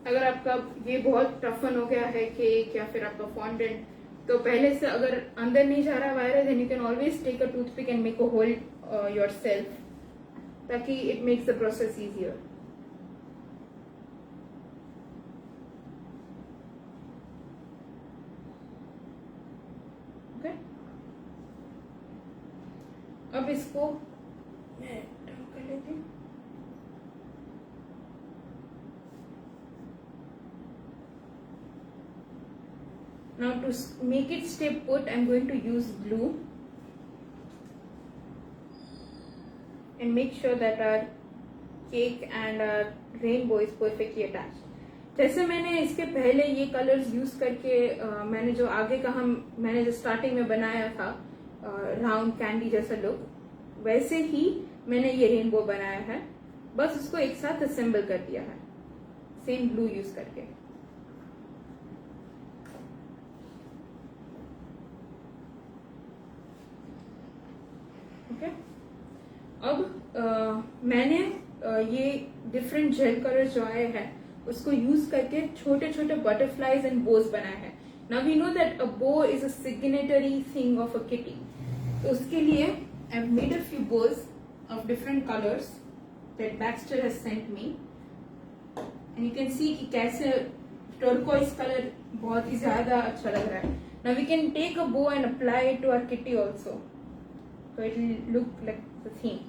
अगर आपका ये बहुत टफन हो गया है केक या फिर आपका फॉन्डेंट, तो पहले से अगर अंदर नहीं जा रहा wires, then you can always take a toothpick and make a hole yourself, ताकि it makes the process easier. Okay, अब इसको मैं टर्न कर लेती हूँ. Now to make it stay put, I'm going to use glue and make sure that our cake and our rainbow is perfectly attached. जैसे मैंने इसके पहले ये कलर्स यूज करके मैंने जो आगे का मैंने जो स्टार्टिंग में बनाया था राउंड कैंडी जैसा लुक, वैसे ही मैंने ये रेनबो बनाया है. बस उसको एक साथ असेंबल कर दिया है सेम ग्लू यूज करके. अब मैंने ये डिफरेंट जेल कलर जो आए हैं उसको यूज करके छोटे छोटे बटरफ्लाईज एंड बोज बनाए हैं. Now we know that a bow is a signatory thing of a kitty. तो उसके लिए I have made a few bows of different colours that Baxter has sent me, and you can see कि कैसे turquoise colour बहुत ही ज्यादा अच्छा लग रहा है. Now we can take a bow and apply it to our kitty also, so it will look like the theme.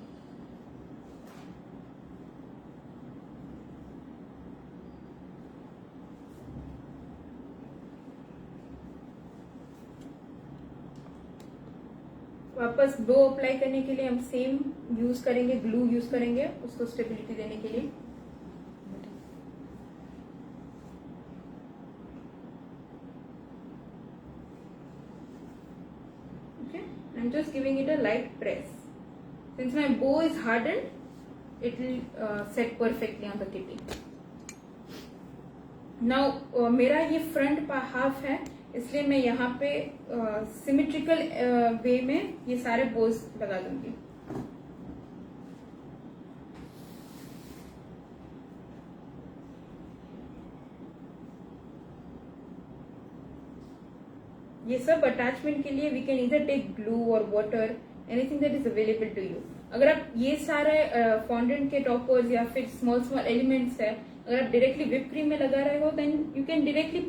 वापस glue अप्लाई करने के लिए हम सेम यूज करेंगे, ग्लू यूज करेंगे उसको स्टेबिलिटी देने के लिए. I'm just giving it a light press. Since my bow is hardened, it will set perfectly on the kitty. Now मेरा ये फ्रंट हाफ है, इसलिए मैं यहाँ पे सिमेट्रिकल वे में ये सारे बोज लगा दूंगी. ये सब अटैचमेंट के लिए वी कैन इधर टेक ग्लू और water, anything that is available to you. अगर आप ये सारे फॉन्डेंट के टॉपर्स या फिर स्मॉल स्मॉल एलिमेंट्स है, अगर आप डायरेक्टली विप क्रीम में लगा रहे हो, then you can directly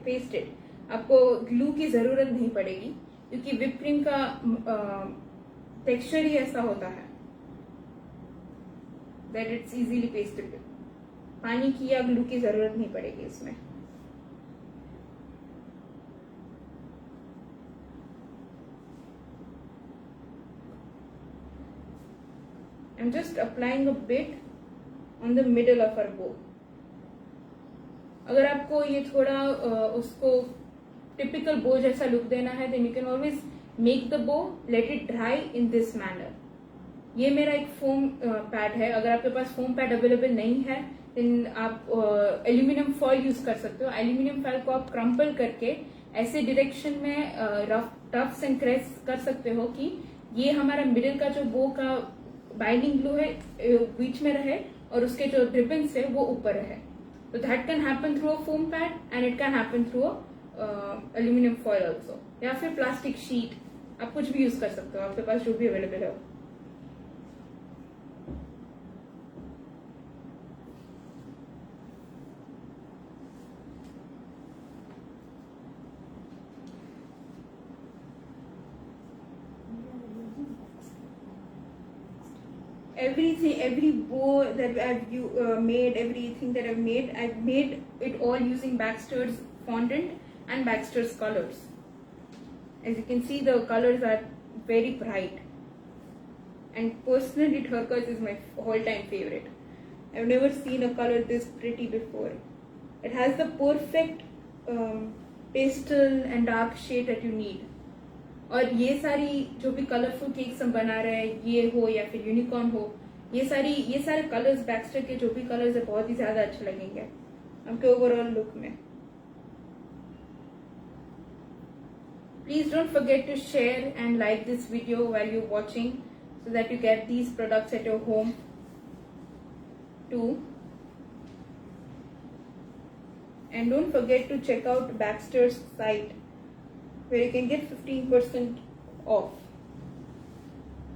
paste it. आपको ग्लू की जरूरत नहीं पड़ेगी, क्योंकि विप क्रीम का टेक्सचर ही ऐसा होता है दैट इट्स इजीली पेस्टेबल. पानी की या ग्लू की जरूरत नहीं पड़ेगी इसमें. I'm just applying a bit on the middle of our bow. अगर आपको ये थोड़ा उसको टिपिकल बो जैसा लुक देना है, then you can always make the bow, let it dry in this manner. ये मेरा एक फोम पैड है. अगर आपके पास फोम पैड अवेलेबल नहीं है देन आप एल्यूमिनियम फॉयल यूज कर सकते हो. एल्यूमिनियम फॉयल को आप क्रम्पल करके ऐसे डायरेक्शन में टफ्स एंड क्रेस कर सकते हो कि ये हमारा मिडिल का जो बो का बाइंडिंग ग्लू है बीच में रहे और उसके जो रिबन्स है वो ऊपर रहे. तो that can happen through a foam pad and it can happen through a aluminium foil also, या फिर प्लास्टिक शीट. आप कुछ भी यूज कर सकते हो, आपके पास जो भी अवेलेबल है. Everything, every bow that I've made, everything that I've made it all using Baxter's fondant and Baxter's colors. As you can see, the colors are very bright. And personally, turquoise is my all-time favorite. I've never seen a color this pretty before. It has the perfect pastel and dark shade that you need. और ये सारी जो भी colourful cakes हम बना रहे हैं, ये हो या फिर यूनिकॉर्न हो, ये सारे कलर्स बैक्स्टर के जो भी कलर्स है बहुत ही ज्यादा अच्छे लगेंगे आपके ओवरऑल लुक में. Please don't forget to share and like this video while you watching so that you get these products at your home too. And don't forget to check out Baxter's site where you can get 15% off.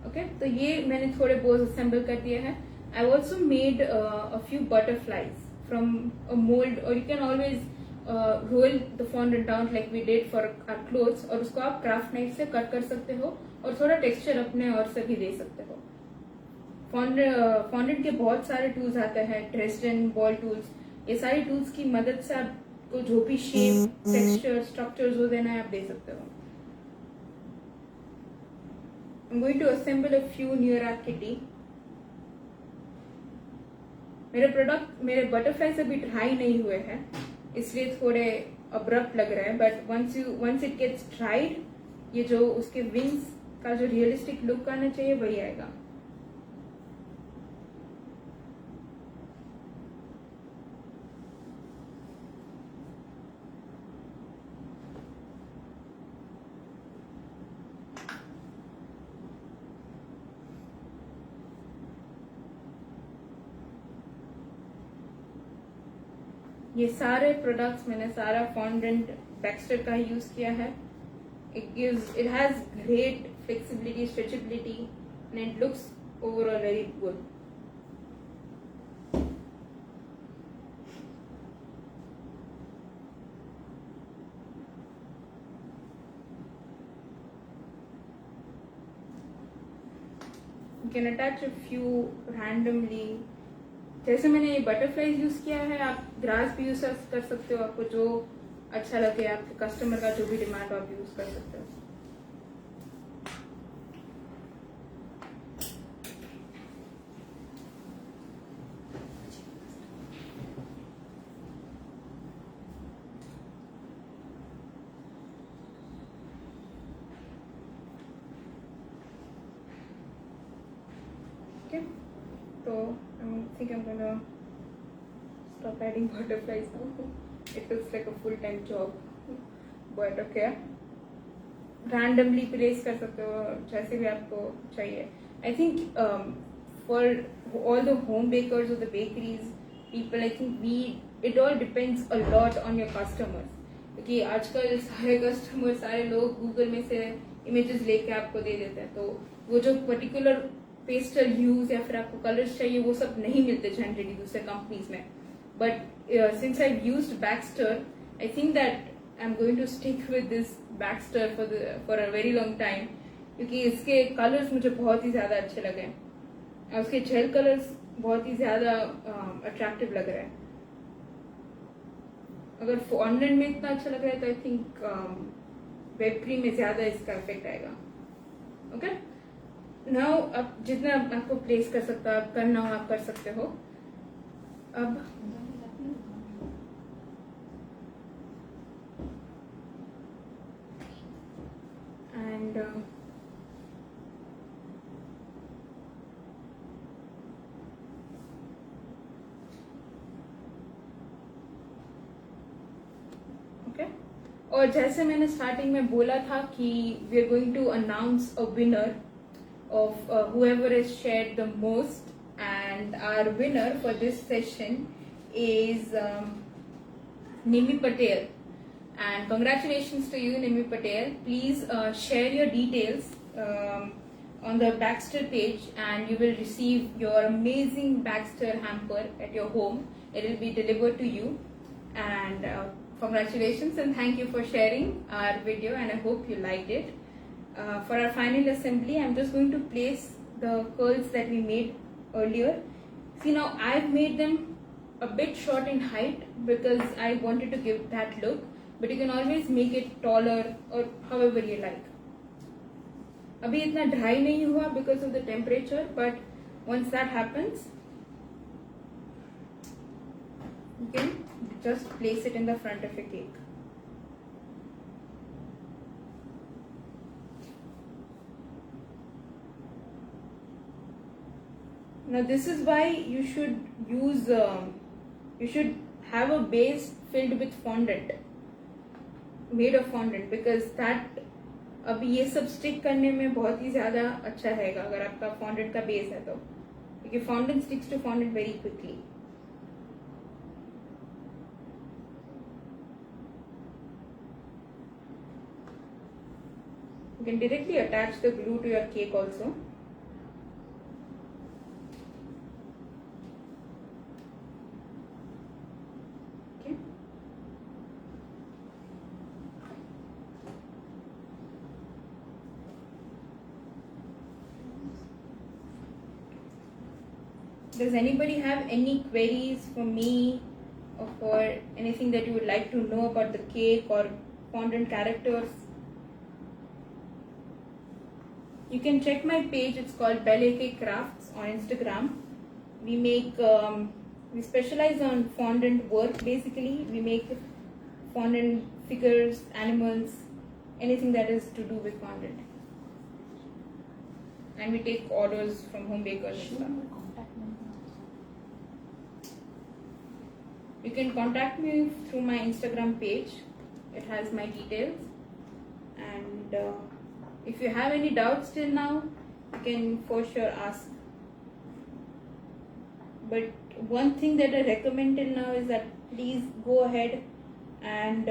Okay, तो ये मैंने थोड़े बोज assemble कर दिए हैं. I also made a few butterflies from a mold, or you can always roll the fondant down like we did for our clothes, और उसको आप क्राफ्ट नाइफ से कट कर सकते हो और थोड़ा टेक्सचर अपने और से भी दे सकते हो. फॉन्डेंट के बहुत सारे टूल्स आते हैं, ड्रेसडन बॉल टूल्स. ये सारी टूल्स की मदद से आपको जो भी शेप, टेक्सचर, स्ट्रक्चर जो देना है आप दे सकते हो. I'm going to assemble a few near our kitty. मेरे बटरफ्लाईज अभी ड्राई नहीं हुए हैं इसलिए थोड़े अब्रप्ट लग रहे हैं, but once it gets dried ये जो उसके विंग्स का जो रियलिस्टिक लुक आना चाहिए वही आएगा. ये सारे प्रोडक्ट्स मैंने सारा फॉन्डेंट बैक्स्टर का यूज किया है. It has great flexibility, stretchability, and it looks overall very good. You can attach a few randomly. जैसे मैंने ये बटरफ्लाईज यूज किया है, आप ग्रास भी यूज कर सकते हो. आपको जो अच्छा लगे, आपके कस्टमर का जो भी डिमांड हो आप यूज कर सकते हो. Okay, so I think I'm gonna stop adding butterflies now. It looks like a full-time job, but okay. Randomly place कर सकते हो जैसे भी आपको चाहिए. I think for all the home bakers or the bakeries people, I think it all depends a lot on your customers. क्योंकि आजकल सारे कस्टमर, सारे लोग गूगल में से इमेजेस लेके आपको दे देते हैं, तो वो जो पर्टिकुलर पेस्टल ह्यूज या फिर आपको कलर्स चाहिए वो सब नहीं मिलते जनरली दूसरे कंपनीज में. But since I used Baxter, I think that I am going to stick with this Baxter for a very long time, क्योंकि इसके कलर्स मुझे बहुत ही ज्यादा अच्छे लगे और उसके जेल कलर्स बहुत ही ज्यादा अट्रैक्टिव लग रहे हैं. अगर फॉन्डेंट में इतना अच्छा लग रहा है तो आई थिंक वेब में ज्यादा इसका इफेक्ट आएगा. ओके, नाउ आप जितना आपको प्लेस कर सकते हो, आप करना हो आप कर सकते हो. अब ओके, और जैसे मैंने स्टार्टिंग में बोला था कि we are going to announce a winner of whoever has shared the most, and our winner for this session is Nimi Patel, and congratulations to you, Nimi Patel. Please share your details on the Baxter page and you will receive your amazing Baxter hamper at your home. It will be delivered to you, and congratulations and thank you for sharing our video, and I hope you liked it. For our final assembly, I'm just going to place the curls that we made earlier. See, now I've made them a bit short in height because I wanted to give that look, but you can always make it taller or however you like. अभी इतना dry नहीं हुआ because of the temperature, but once that happens, you can just place it in the front of your cake. Now this is why you should use, you should have a base filled with fondant, made of fondant, because that अब ये सब stick करने में बहुत ही ज़्यादा अच्छा रहेगा अगर आपका fondant का base है तो, क्योंकि fondant sticks to fondant very quickly. You can directly attach the glue to your cake also. Does anybody have any queries for me or for anything that you would like to know about the cake or fondant characters? You can check my page. It's called Belle Cake Crafts on Instagram. We make, we specialize on fondant work basically. We make fondant figures, animals, anything that is to do with fondant. And we take orders from home bakers and stuff. You can contact me through my Instagram page. It has my details. And if you have any doubts till now, you can for sure ask. But one thing that I recommend till now is that please go ahead and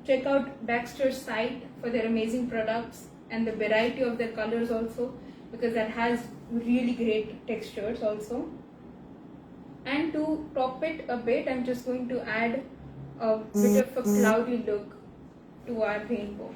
check out Baxter's site for their amazing products and the variety of their colors also, because that has really great textures also. And to top it a bit, I'm just going to add a bit of a cloudy look to our rainbow.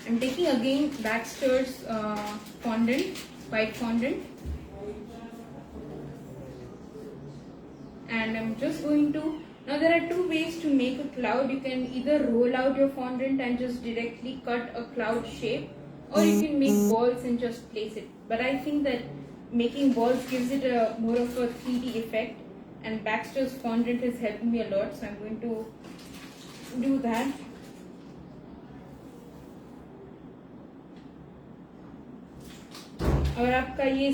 I'm taking again Baxter's fondant, white fondant. And I'm just going to, now there are two ways to make a cloud. You can either roll out your fondant and just directly cut a cloud shape, or you can make balls and just place it. But I think that making balls gives it a more of a 3D effect, and Baxter's fondant is helping me a lot, so I'm going to do that. अगर आपका ये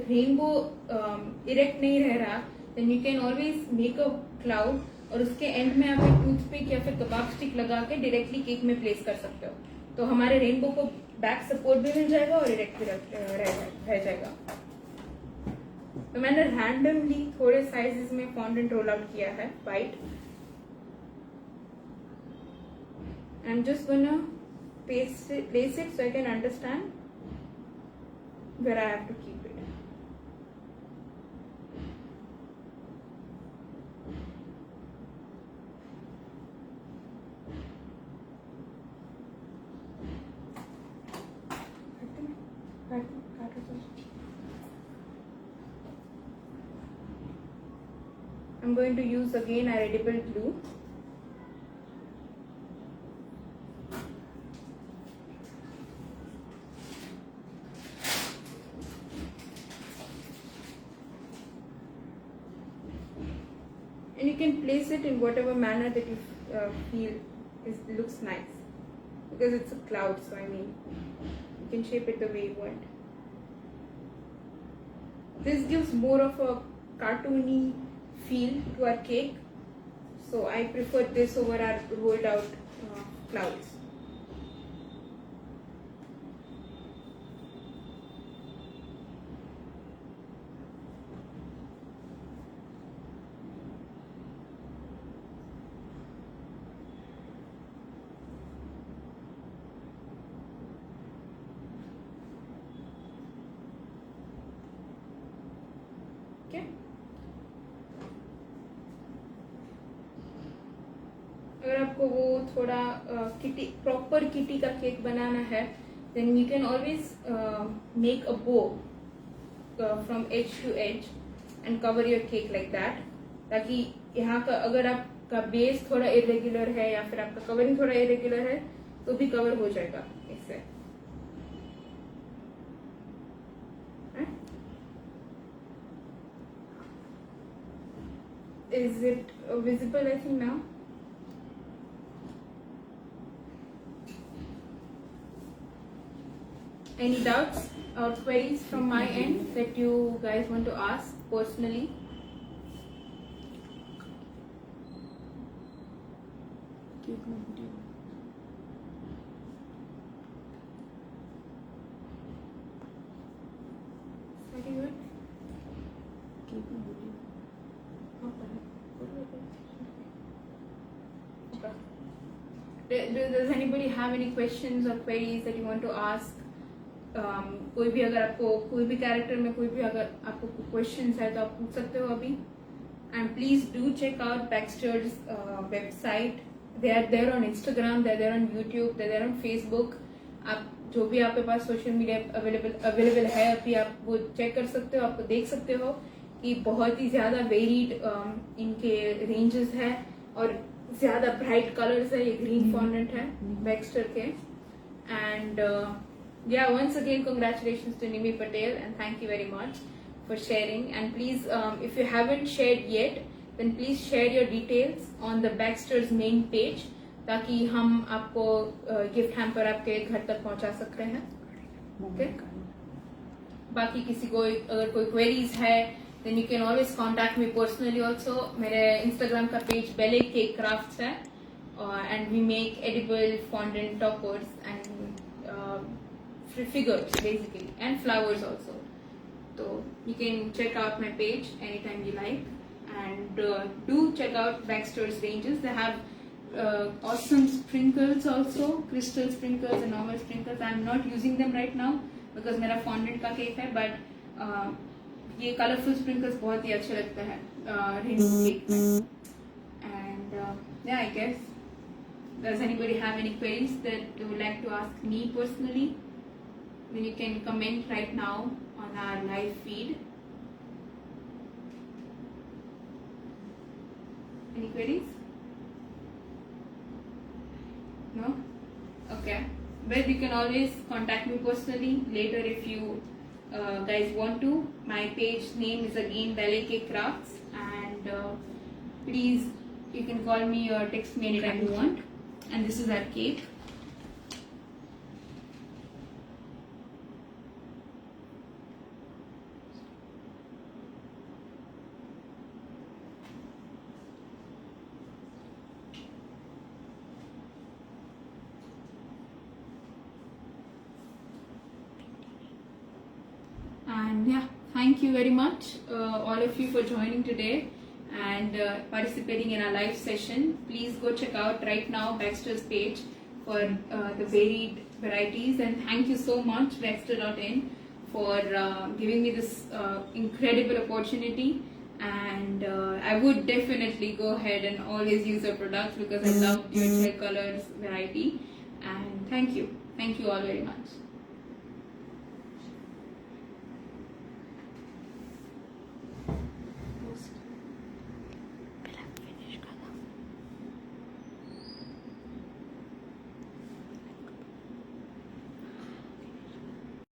rainbow erect नहीं रह रहा, then you can always make a cloud और उसके and में आप एक टूथपिक या फिर कबाब स्टिक लगा के डायरेक्टली केक में प्लेस कर सकते हो, तो हमारे रेनबो को बैक सपोर्ट भी मिल जाएगा और इरेक्ट भी रह जाएगा. तो मैंने रैंडमली थोड़े साइजेस में फॉन्डेंट रोल आउट किया है white. I am just gonna place it so I can understand where I have to keep it. I'm going to use again our edible glue. you can place it in whatever manner that you feel looks nice, because it's a cloud, so I mean you can shape it the way you want. This gives more of a cartoony feel to our cake, so I prefer this over our rolled out clouds. Okay. अगर आपको वो थोड़ा kitty proper kitty का cake बनाना है, then you can always make a bow from edge to edge and cover your cake like that, ताकि यहाँ का अगर आपका बेस थोड़ा इरेगुलर है या फिर आपका कवरिंग थोड़ा इरेगुलर है तो भी कवर हो जाएगा इससे. Is it visible, I think, now? Any doubts or queries from my end that you guys want to ask personally? Very good. Does anybody have any questions or queries that you want to ask? कोई भी अगर आपको कोई भी character में कोई भी अगर आपको क्वेश्चंस है तो आप पूछ सकते हो अभी. And please do check out Baxter's website. They are there on Instagram, they are there on YouTube, they are there on Facebook. आप जो भी आपके पास सोशल मीडिया अवेलेबल है अभी आप वो चेक कर सकते हो, आपको देख सकते हो कि बहुत ही ज़्यादा वेरीड इनके रेंजेस है और ज़्यादा ब्राइट कलर्स है. ये ग्रीन फॉन्डेंट है Baxter के. And yeah, once again congratulations to Nimi Patel and thank you very much for sharing. And please if you haven't shared yet then please share your details on the Baxter's main page ताकि हम आपको gift hamper आपके घर तक पहुंचा सकते हैं. Okay? बाकी किसी को अगर कोई क्वेरीज है then you can always contact me personally also. मेरे Instagram का पेज Belle Cake Crafts है and we make edible fondant toppers and figures basically and flowers also. So you can check out my page anytime you like, and do check out Baxter's ranges. They have awesome sprinkles also, crystal sprinkles and normal sprinkles. I'm not using them right now because मेरा fondant का cake है, but ये colorful sprinkles बहुत ही अच्छे लगते हैं rainbow cake में. And yeah, I guess. Does anybody have any queries that they would like to ask me personally? Then you can comment right now on our live feed. Any queries? No? Okay. But you can always contact me personally later if you guys want to. My page name is again Belle Cake Crafts, and please you can call me or text me anytime you want. And this is our cake. And yeah, thank you very much all of you for joining today and participating in our live session. Please go check out right now Baxter's page for the varied varieties, and thank you so much Baxter.in for giving me this incredible opportunity. And I would definitely go ahead and always use your products because I love your colors variety. And thank you all very much.